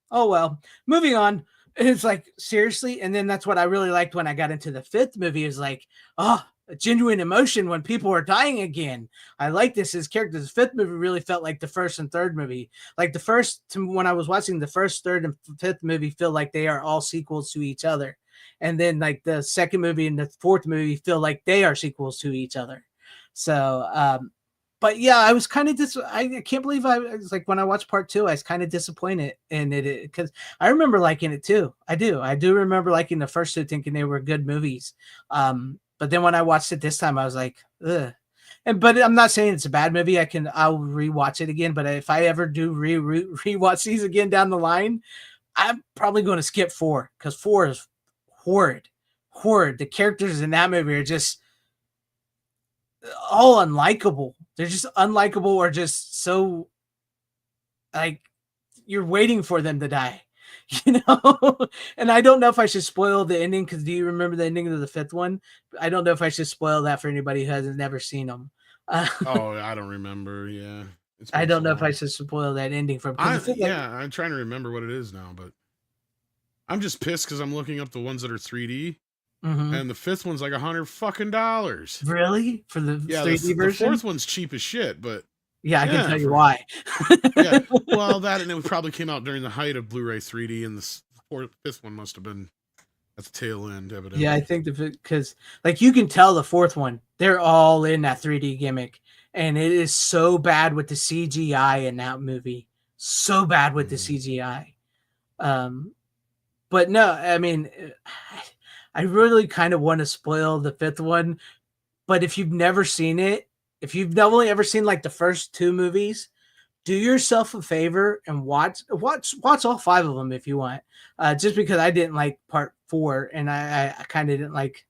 Oh, well, moving on. And it's like, seriously. And then that's what I really liked when I got into the fifth movie is like, oh, a genuine emotion when people are dying again. I like this as characters. The fifth movie really felt like the first and third movie. Like the first, when I was watching the first, third, and fifth movie, feel like they are all sequels to each other. And then like the second movie and the fourth movie feel like they are sequels to each other. So, but yeah, I was kind of I can't believe I was like when I watched part two, I was kind of disappointed in it because I remember liking it too. I do remember liking the first two, thinking they were good movies. But then when I watched it this time, I was like, ugh. But I'm not saying it's a bad movie. I'll rewatch it again. But if I ever do rewatch these again down the line, I'm probably going to skip four because four is horrid. The characters in that movie are just all unlikable. They're just unlikable or just so like you're waiting for them to die, you know? And I don't know if I should spoil the ending because do you remember the ending of the fifth one? I don't know if I should spoil that for anybody who hasn't never seen them. Oh, I don't remember. Yeah. I don't know if I should spoil that ending from. I'm trying to remember what it is now, but I'm just pissed because I'm looking up the ones that are 3D. Mm-hmm. And the fifth one's like $100 Really? For the 3D version? The fourth one's cheap as shit, but I can tell you why. Yeah, well, that and it probably came out during the height of Blu-ray 3D, and the fifth one must have been at the tail end, evidently. Yeah, I think because like you can tell the fourth one, they're all in that 3D gimmick, and it is so bad with the CGI in that movie, so bad with the CGI. But no, I mean. I really kind of want to spoil the fifth one, but if you've never seen it, if you've only ever seen like the first two movies, do yourself a favor and watch all five of them if you want. Just because I didn't like part four and I kind of didn't like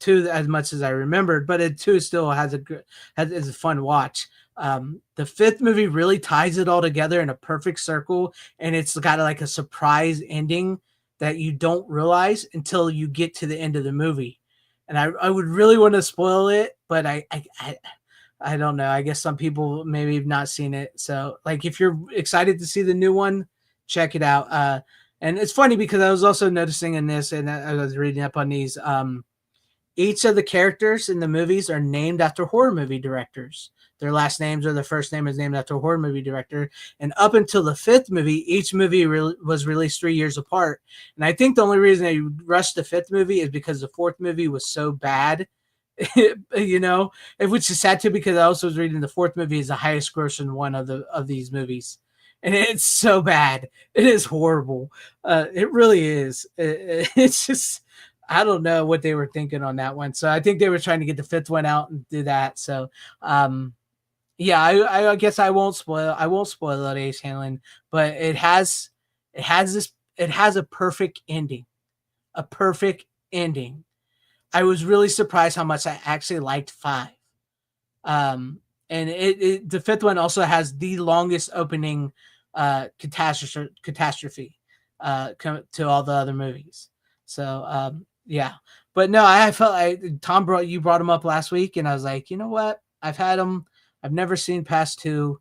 two as much as I remembered, but two still is a fun watch. The fifth movie really ties it all together in a perfect circle, and it's got like a surprise ending that you don't realize until you get to the end of the movie. And I would really want to spoil it, but I don't know. I guess some people maybe have not seen it. So like if you're excited to see the new one, check it out. And it's funny because I was also noticing in this, and I was reading up on these, each of the characters in the movies are named after horror movie directors. Their last names or their first name is named after a horror movie director. And up until the fifth movie, each movie was released 3 years apart. And I think the only reason they rushed the fifth movie is because the fourth movie was so bad, you know, which is sad too, because I also was reading the fourth movie is the highest grossing one of these movies. And it's so bad. It is horrible. It really is. It's just, I don't know what they were thinking on that one. So I think they were trying to get the fifth one out and do that. So, yeah, I guess I won't spoil it, Ace Handling, but it has a perfect ending. A perfect ending. I was really surprised how much I actually liked 5. And the fifth one also has the longest opening catastrophe to all the other movies. So yeah. But no, I felt you brought him up last week, and I was like, you know what? I've had him. I've never seen past 2.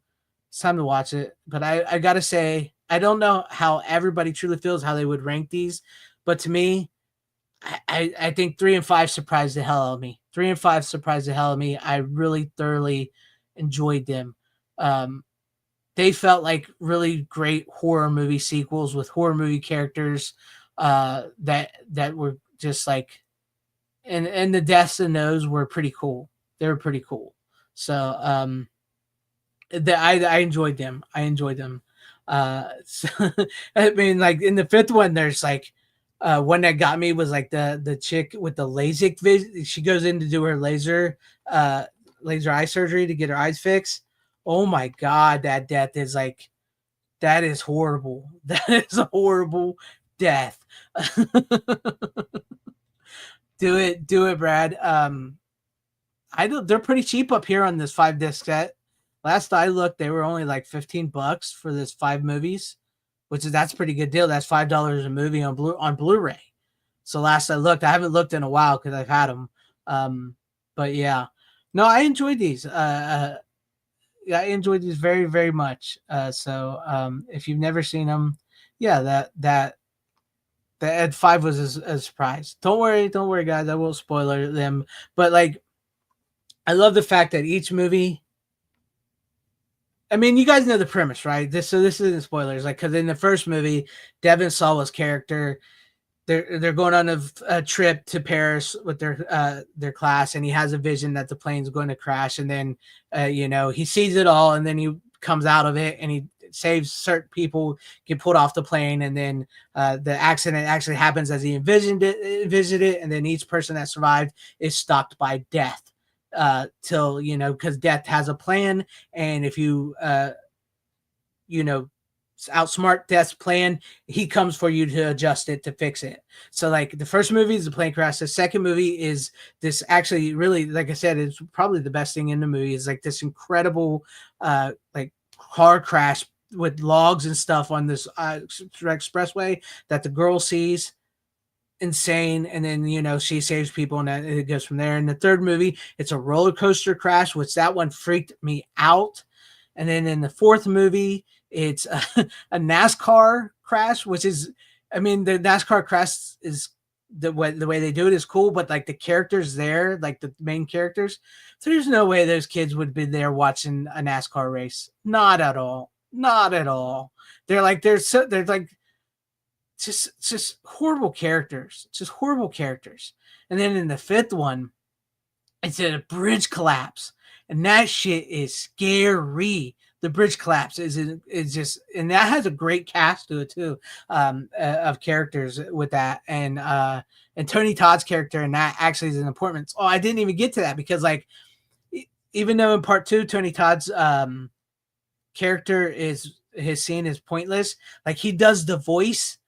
It's time to watch it. But I gotta say, I don't know how everybody truly feels, how they would rank these. But to me, I think 3 and 5 surprised the hell out of me. 3 and 5 surprised the hell out of me. I really thoroughly enjoyed them. They felt like really great horror movie sequels with horror movie characters that were just like, and the deaths in those were pretty cool. They were pretty cool. So I enjoyed them. So, I mean, like in the fifth one, there's like one that got me was like the chick with the LASIK vision. She goes in to do her laser eye surgery to get her eyes fixed. Oh my God, that death is like, that is horrible. That is a horrible death. Do it, Brad. They're pretty cheap up here on this 5-disc set. Last I looked, they were only like $15 for this 5 movies. that's a pretty good deal. That's $5 a movie on Blu-ray. So last I looked, I haven't looked in a while because I've had them. But yeah, no, I enjoyed these. Yeah, I enjoyed these very, very much. So if you've never seen them, yeah, that Ed 5 was a surprise. Don't worry, guys. I won't spoiler them. But like, I love the fact that each movie. I mean, you guys know the premise, right? This isn't spoilers. Like, because in the first movie, Devin Sawa's character, they're going on a trip to Paris with their class, and he has a vision that the plane's going to crash, and then he sees it all, and then he comes out of it, and he saves certain people, get pulled off the plane, and then the accident actually happens as he envisioned it, and then each person that survived is stalked by death till because death has a plan, and if you outsmart Death's plan, he comes for you to adjust it, to fix it. So like the first movie is the plane crash. The second movie is this, actually really, like I said, it's probably the best thing in the movie, is like this incredible like car crash with logs and stuff on this expressway that the girl sees. Insane. And then she saves people, and it goes from there. In the third movie, it's a roller coaster crash, which that one freaked me out. And then in the fourth movie, it's a NASCAR crash, which is, I mean, the NASCAR crash is the way they do it is cool, but like the characters there, like the main characters, so there's no way those kids would be there watching a NASCAR race. Not at all. Not at all. They're like just horrible characters. Just horrible characters. And then in the fifth one, it's a bridge collapse. And that shit is scary. The bridge collapse is just, and that has a great cast to it too, of characters with that, and Tony Todd's character in that actually is an important. Oh, I didn't even get to that because like, even though in part 2 Tony Todd's character his scene is pointless, like he does the voice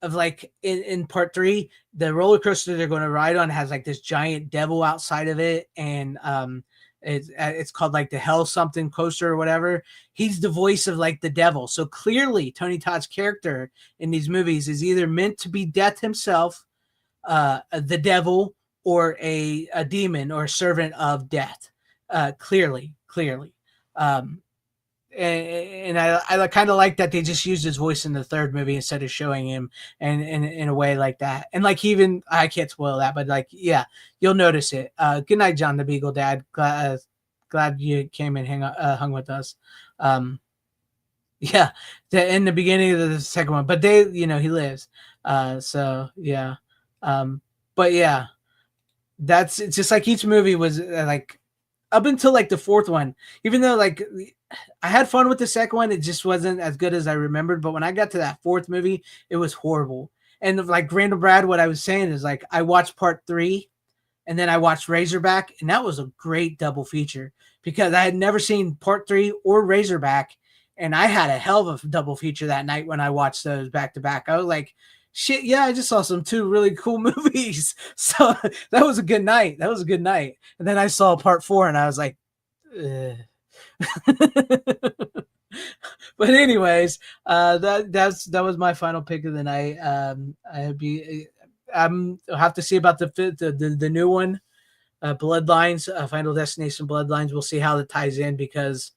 of like in part 3, the roller coaster they're going to ride on has like this giant devil outside of it, and it's called like the hell something coaster or whatever. He's the voice of like the devil. So clearly Tony Todd's character in these movies is either meant to be Death himself, the devil, or a demon or a servant of Death. Clearly. And I kind of like that they just used his voice in the third movie instead of showing him, and in a way like that. And like, even I can't spoil that, but like, yeah, you'll notice it. Good night, John the Beagle Dad. Glad you came and hung with us. Yeah, in the beginning of the second one, but he lives. So yeah, but yeah, it's just like each movie was like up until like the fourth one, even though like I had fun with the second one, it just wasn't as good as I remembered. But when I got to that fourth movie, it was horrible. And like Randall Brad, what I was saying is like I watched part 3, and then I watched Razorback, and that was a great double feature because I had never seen part 3 or Razorback, and I had a hell of a double feature that night when I watched those back to back. I was like, shit, yeah, I just saw some 2 really cool movies. So that was a good night. And then I saw part 4, and I was like, ugh. But anyways, that was my final pick of the night. I'll have to see about the new one, Bloodlines, Final Destination Bloodlines. We'll see how it ties in, because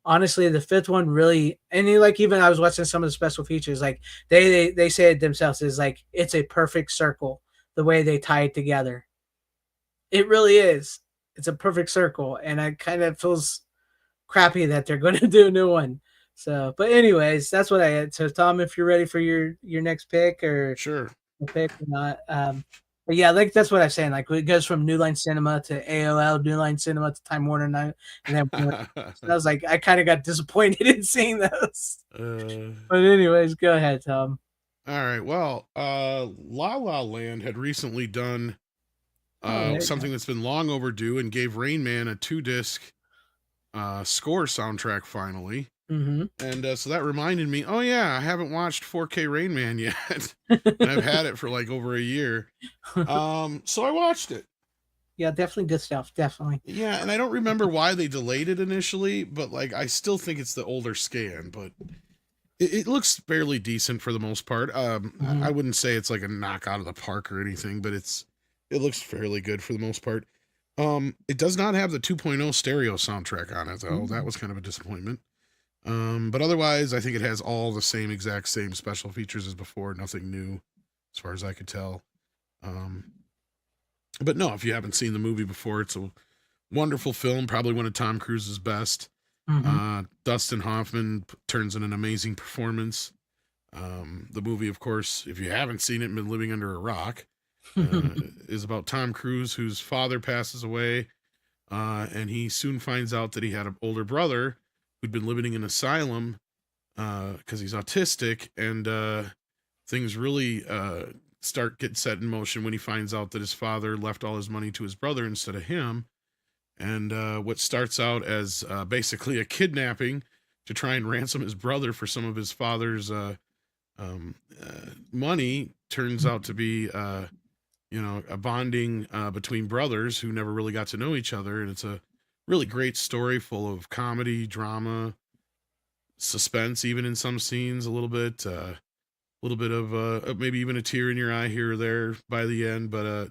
honestly, the fifth one really, and even I was watching some of the special features, like they say it themselves, is like it's a perfect circle the way they tie it together. It really is. It's a perfect circle, and it kind of feels crappy that they're going to do a new one. So, but anyways, that's what I had. So, Tom, if you're ready for your next pick, or sure, pick or not, but yeah, like that's what I'm saying. Like it goes from New Line Cinema to AOL, New Line Cinema to Time Warner Night, and then so I was like, I kind of got disappointed in seeing those. But anyways, go ahead, Tom. All right. Well, La La Land had recently done something that's been long overdue, and gave Rain Man a 2-disc score soundtrack finally. Mm-hmm. And so that reminded me, oh yeah, I haven't watched 4K Rain Man yet. And I've had it for like over a year. So I watched it. Yeah, definitely good stuff. Definitely. Yeah, and I don't remember why they delayed it initially, but like I still think it's the older scan, but It looks fairly decent for the most part. Mm-hmm. I wouldn't say it's like a knock out of the park or anything, but it looks fairly good for the most part. It does not have the 2.0 stereo soundtrack on it, though. That was kind of a disappointment. But otherwise, I think it has all the exact same special features as before. Nothing new, as far as I could tell. But no, if you haven't seen the movie before, it's a wonderful film. Probably one of Tom Cruise's best. Dustin Hoffman turns in an amazing performance. The movie, of course, if you haven't seen it and been living under a rock, is about Tom Cruise, whose father passes away, and he soon finds out that he had an older brother who'd been living in an asylum because he's autistic, and things really start getting set in motion when he finds out that his father left all his money to his brother instead of him. And what starts out as basically a kidnapping to try and ransom his brother for some of his father's money turns out to be, a bonding between brothers who never really got to know each other. And it's a really great story full of comedy, drama, suspense, even in some scenes, a little bit of maybe even a tear in your eye here or there by the end. But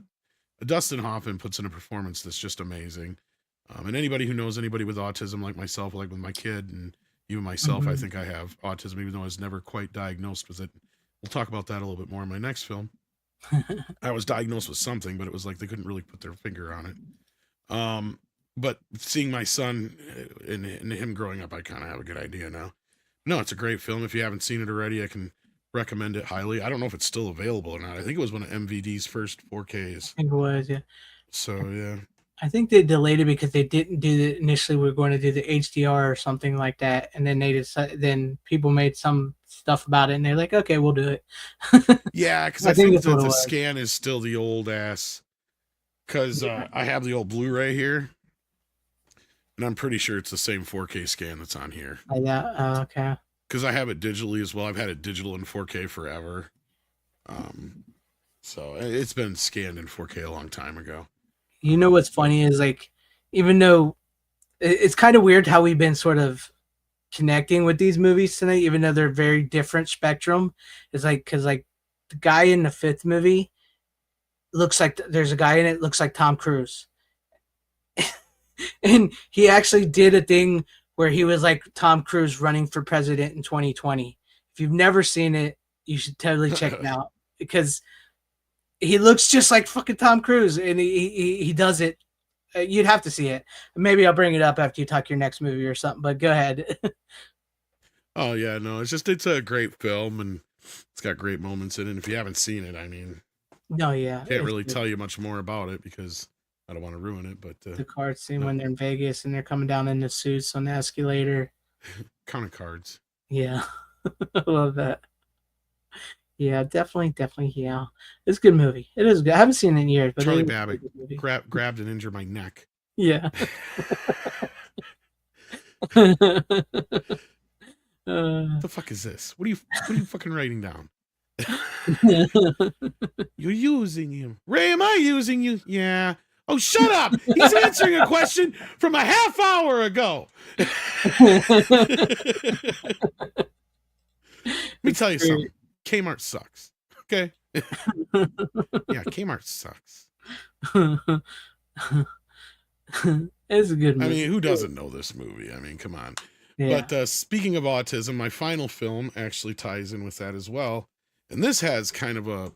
Dustin Hoffman puts in a performance that's just amazing. And anybody who knows anybody with autism, like myself, like with my kid and even myself, I think I have autism, even though I was never quite diagnosed with it. We'll talk about that a little bit more in my next film. I was diagnosed with something, but it was like they couldn't really put their finger on it. But seeing my son and him growing up, I kind of have a good idea now. No, it's a great film. If you haven't seen it already, I can recommend it highly. I don't know if it's still available or not. I think it was one of MVD's first 4Ks. I think it was, yeah. So, yeah. I think they delayed it because they didn't do the initially. We were going to do the HDR or something like that, and then they decided. Then people made some stuff about it, and they're like, "Okay, we'll do it." Yeah, because I think that the scan is still the old ass. Because I have the old Blu-ray here, and I'm pretty sure it's the same 4K scan that's on here. Yeah. Okay. Because I have it digitally as well. I've had it digital in 4K forever. So it's been scanned in 4K a long time ago. You know what's funny is like, even though it's kind of weird how we've been sort of connecting with these movies tonight, even though they're very different spectrum. It's like, because like the guy in the fifth movie looks like there's a guy in it looks like Tom Cruise, and he actually did a thing where he was like Tom Cruise running for president in 2020. If you've never seen it, you should totally check it out because he looks just like fucking Tom Cruise, and he does it. You'd have to see it. Maybe I'll bring it up after you talk your next movie or something, but go ahead. Oh, yeah, no, it's a great film, and it's got great moments in it. And if you haven't seen it, I mean, no, yeah. Can't really tell you much more about it because I don't want to ruin it, but... the card scene when they're in Vegas and they're coming down in the suits on the escalator. Counting cards. Yeah. I love that. Yeah, definitely, yeah. It's a good movie. It is good. I haven't seen it in years, but Charlie Babbitt grabbed and injured my neck. Yeah. What the fuck is this? What are you fucking writing down? You're using him. Ray, am I using you? Yeah. Oh, shut up! He's answering a question from a half hour ago. Let me tell you something. Kmart sucks. Okay? Yeah, Kmart sucks. It's a good movie. I mean, who doesn't know this movie? I mean, come on. Yeah. But speaking of autism, my final film actually ties in with that as well. And this has kind of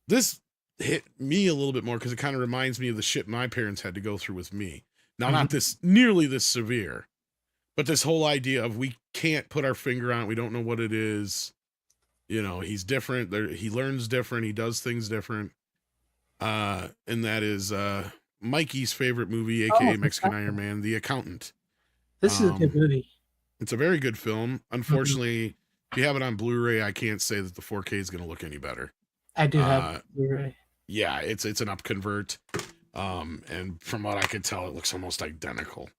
this hit me a little bit more because it kind of reminds me of the shit my parents had to go through with me. Now, not nearly this severe, but this whole idea of we can't put our finger on it. We don't know what it is. You know, he's different. He learns different. He does things different. And that is Mikey's favorite movie, aka Mexican Iron Man, The Accountant. This is a good movie. It's a very good film. Unfortunately, if you have it on Blu-ray, I can't say that the 4K is going to look any better. I do have Blu-ray. Yeah, it's an upconvert. And from what I could tell, it looks almost identical.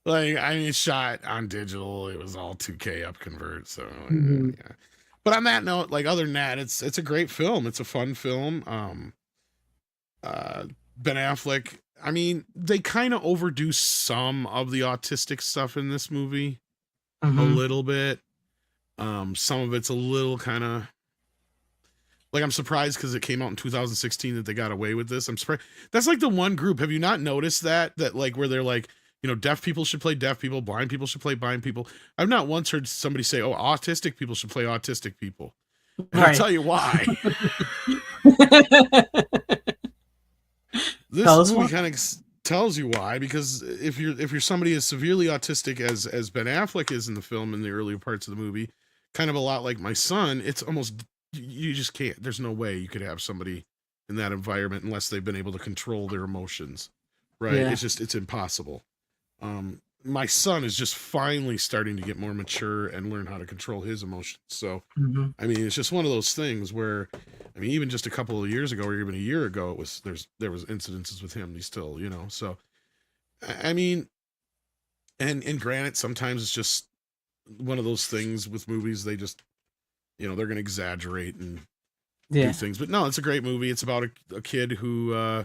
Like, I mean, shot on digital, it was all 2K upconvert. So, yeah. But on that note, like, other than that, it's a great film. It's a fun film. Ben Affleck, I mean, they kind of overdo some of the autistic stuff in this movie. a little bit. Some of it's a little kind of like, I'm surprised because it came out in 2016 that they got away with this. I'm surprised. That's like the one group. Have you not noticed that like where they're like, you know, deaf people should play deaf people, blind people should play blind people. I've not once heard somebody say, "Oh, autistic people should play autistic people." And I'll tell you why. This movie kind of tells you why, because if you're somebody as severely autistic as Ben Affleck is in the film in the earlier parts of the movie, kind of a lot like my son, it's almost, you just can't. There's no way you could have somebody in that environment unless they've been able to control their emotions, right? Yeah. It's impossible. My son is just finally starting to get more mature and learn how to control his emotions. So, I mean, it's just one of those things where, I mean, even just a couple of years ago or even a year ago, it was, there was incidences with him. He's still, you know, so, I mean, and granted, sometimes it's just one of those things with movies. They just, you know, they're going to exaggerate and do things, but no, it's a great movie. It's about a kid who,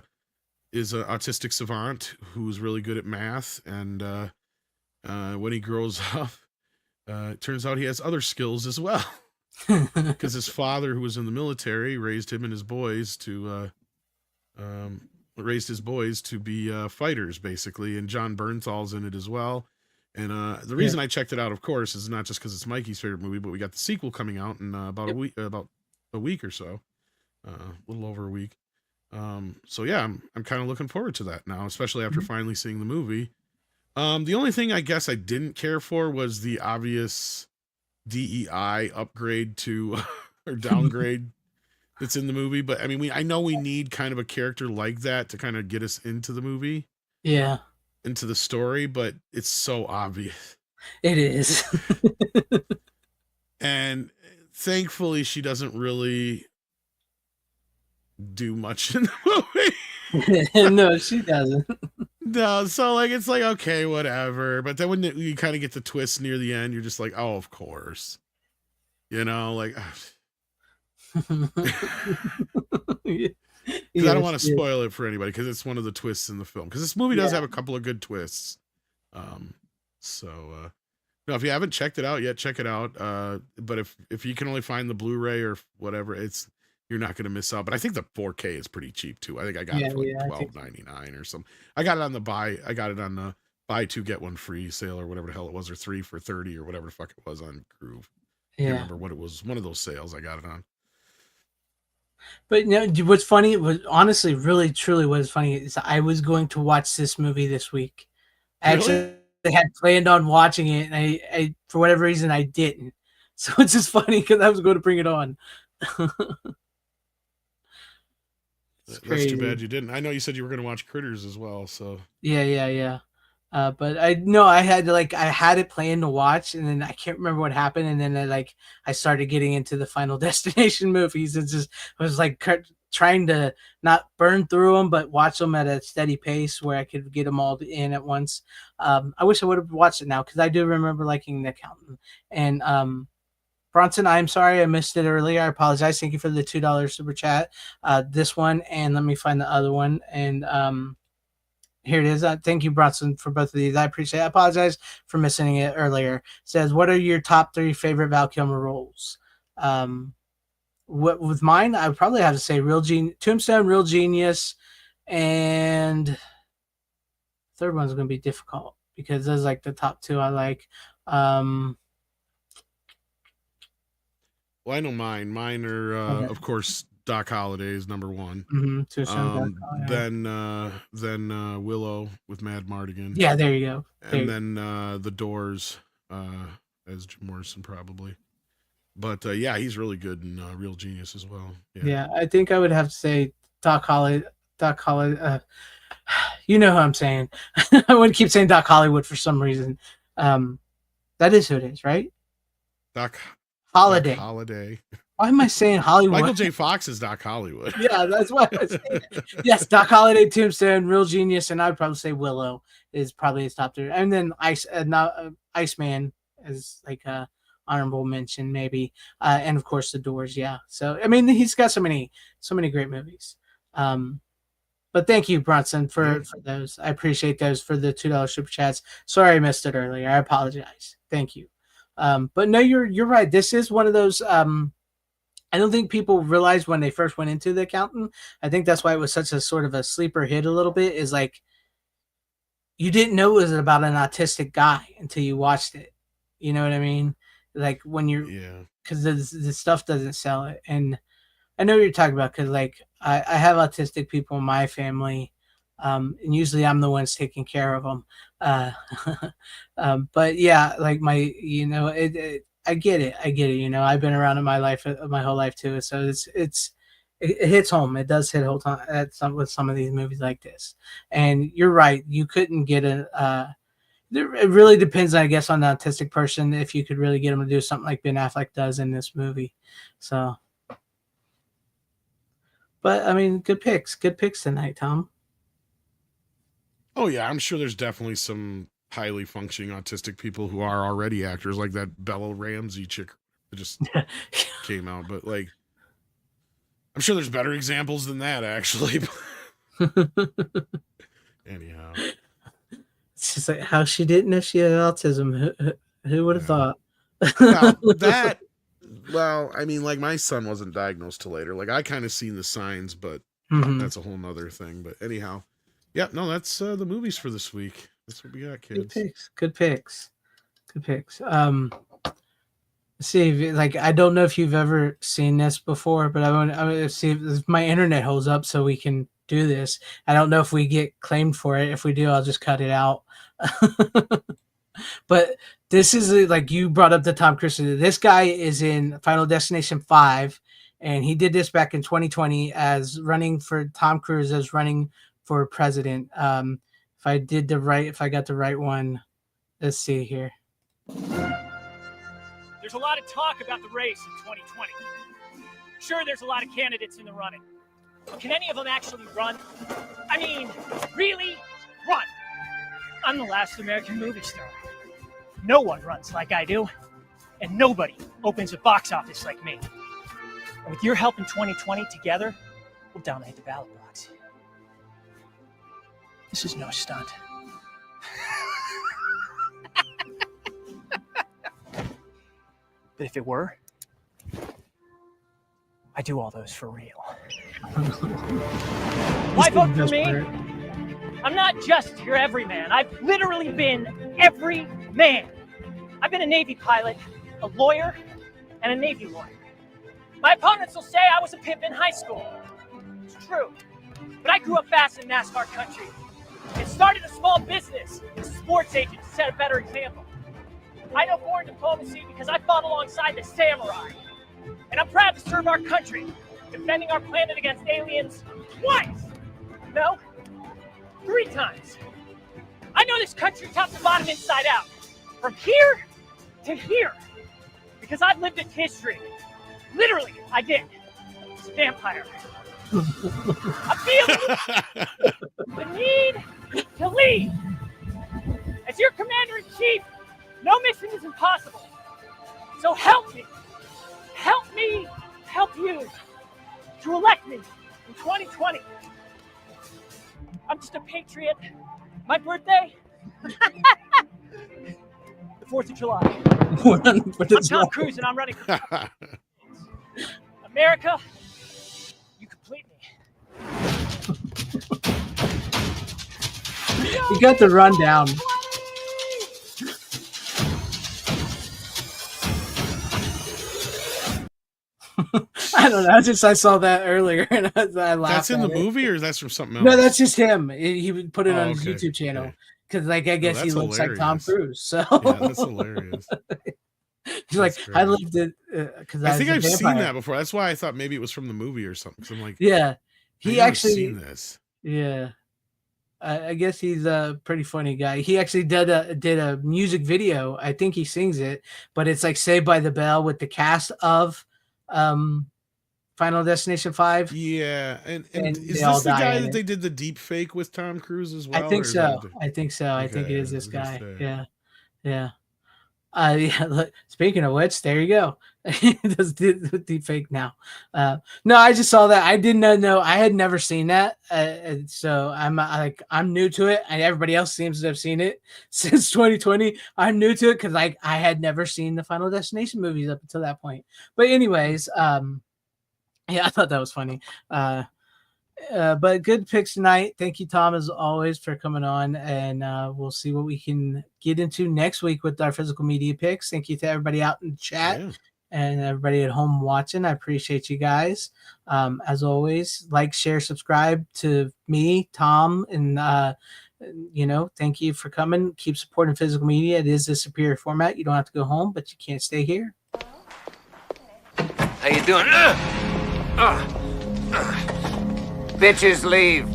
is an autistic savant who's really good at math, and when he grows up, it turns out he has other skills as well, because his father, who was in the military, raised him and his boys to be fighters, basically, and John Bernthal's in it as well. And the reason I checked it out, of course, is not just because it's Mikey's favorite movie, but we got the sequel coming out in about a week or so, a little over a week. So yeah, I'm kind of looking forward to that now, especially after finally seeing the movie. The only thing I guess I didn't care for was the obvious DEI upgrade to or downgrade that's in the movie. But I mean, I know we need kind of a character like that to kind of get us into the movie. Yeah. Into the story, but it's so obvious. It is. And thankfully she doesn't really do much in the movie. No, she doesn't. No, so like it's like, okay, whatever. But then when you kind of get the twist near the end, you're just like, oh, of course. You know, like I don't want to spoil it for anybody because it's one of the twists in the film. Because this movie does have a couple of good twists. No, if you haven't checked it out yet, check it out. But if you can only find the Blu-ray or whatever, you're not going to miss out. But I think the 4K is pretty cheap too. I think I got it for like $12.99 or something. I got it on the buy two get one free sale or whatever the hell it was, or 3 for $30 or whatever the fuck it was on Groove. I can't remember what it was. One of those sales I got it on. But you know, what's funny, was honestly really truly was funny, is I was going to watch this movie this week. Actually, I had planned on watching it, and I for whatever reason I didn't. So it's just funny because I was going to bring it on. That's too bad you didn't. I know you said you were going to watch Critters as well, so yeah. But I had it planned to watch, and then I can't remember what happened, and then I started getting into the Final Destination movies. I was like trying to not burn through them, but watch them at a steady pace where I could get them all in at once. I wish I would have watched it now because I do remember liking The Accountant. And Bronson, I'm sorry I missed it earlier. I apologize. Thank you for the $2 super chat. This one, and let me find the other one. And here it is. Thank you, Bronson, for both of these. I appreciate it. I apologize for missing it earlier. It says, what are your top 3 favorite Val Kilmer roles? With mine, I would probably have to say Tombstone, Real Genius, and third one's going to be difficult because those like the top 2 I like. Well, I know mine. Mine are, of course, Doc Holliday's number 1. Then Willow with Mad Mardigan. Yeah, there you go. Then The Doors as Jim Morrison probably. But yeah, he's really good in Real Genius as well. Yeah, I think I would have to say Doc Hollywood. You know who I'm saying. I would keep saying Doc Hollywood for some reason. That is who it is, right? Doc Holliday. Doc Holliday. Why am I saying Hollywood? Michael J. Fox is Doc Hollywood. Yeah, that's why I was saying. Yes, Doc Holliday, Tombstone, Real Genius, and I would probably say Willow is probably his top 3. And then Iceman is like a honorable mention, maybe. And of course, The Doors. Yeah. So I mean, he's got so many great movies. But thank you, Bronson, for those. I appreciate those for the $2 super chats. Sorry I missed it earlier. I apologize. Thank you. But no, you're right. This is one of those. I don't think people realized when they first went into The Accountant. I think that's why it was such a sort of a sleeper hit. A little bit is like you didn't know it was about an autistic guy until you watched it. You know what I mean? Like when you're, because the stuff doesn't sell it. And I know what you're talking about because like I have autistic people in my family, and usually I'm the ones taking care of them. But yeah, like my, I get it. You know, I've been around in my life, my whole life too. So it hits home. It does hit home at with some of these movies like this. And you're right. You couldn't get it really depends, I guess, on the autistic person if you could really get them to do something like Ben Affleck does in this movie. So, but I mean, good picks tonight, Tom. Oh yeah, I'm sure there's definitely some highly functioning autistic people who are already actors, like that Bella Ramsey chick that just came out. But like, I'm sure there's better examples than that, actually. Anyhow, it's just like how she didn't know she had autism. Who would have thought? Well, I mean, like my son wasn't diagnosed till later. Like I kind of seen the signs, but that's a whole nother thing. But anyhow, yeah, no, that's the movies for this week. That's what we got, kids. Good picks. See, like I don't know if you've ever seen this before, but I want to see if my internet holds up so we can do this. I don't know if we get claimed for it. If we do, I'll just cut it out. But this is like you brought up the Tom Cruise. This guy is in Final Destination 5, and he did this back in 2020 as running for Tom Cruise as running for president. If I got the right one, let's see here. There's a lot of talk about the race in 2020. Sure, there's a lot of candidates in the running. But can any of them actually run? I mean, really run? I'm the last American movie star. No one runs like I do, and nobody opens a box office like me. And with your help in 2020 together, we'll dominate the ballot box. This is no stunt. But if it were, I do all those for real. Why vote for me? I'm not just your everyman. I've literally been every man. I've been a Navy pilot, a lawyer, and a Navy lawyer. My opponents will say I was a pimp in high school. It's true. But I grew up fast in NASCAR country and started a small business as a sports agent to set a better example. I know foreign diplomacy because I fought alongside the samurai. And I'm proud to serve our country, defending our planet against aliens twice. No, 3 times. I know this country top to bottom, inside out. From here to here. Because I've lived its history. Literally, I did. It's a vampire. I feel the need to lead. As your commander-in-chief, no mission is impossible. So help me help you to elect me in 2020. I'm just a patriot. My birthday? The 4th of July. I'm Tom Cruise and I'm running for president. America, you complete me. You got the rundown. I don't know. I saw that earlier and I laughed. That's in the movie, or that's from something else? No, that's just him. He would put it on his YouTube channel because, like, I guess he looks hilarious. like Tom Cruise. So yeah, that's hilarious. He's like, I lived it because I think I've seen that before. That's why I thought maybe it was from the movie or something. So I'm like, yeah, he actually seen this. Yeah, I guess he's a pretty funny guy. He actually did a music video. I think he sings it, but it's like Saved by the Bell with the cast of Final Destination 5. Yeah, and is this the guy that they did the deep fake with Tom Cruise as well? I think so. I think it is this guy. Yeah. Yeah. Look, speaking of which, there you go. Does deep fake now? No, I just saw that. I did not know. I had never seen that. So I'm new to it, and everybody else seems to have seen it since 2020. I'm new to it because I had never seen the Final Destination movies up until that point. But anyways, yeah, I thought that was funny. But good picks tonight. Thank you, Tom, as always, for coming on. And we'll see what we can get into next week with our physical media picks. Thank you to everybody out in the chat and everybody at home watching. I appreciate you guys. As always, like, share, subscribe to me, Tom, and thank you for coming. Keep supporting physical media. It is a superior format. You don't have to go home, but you can't stay here. How you doing? Bitches leave.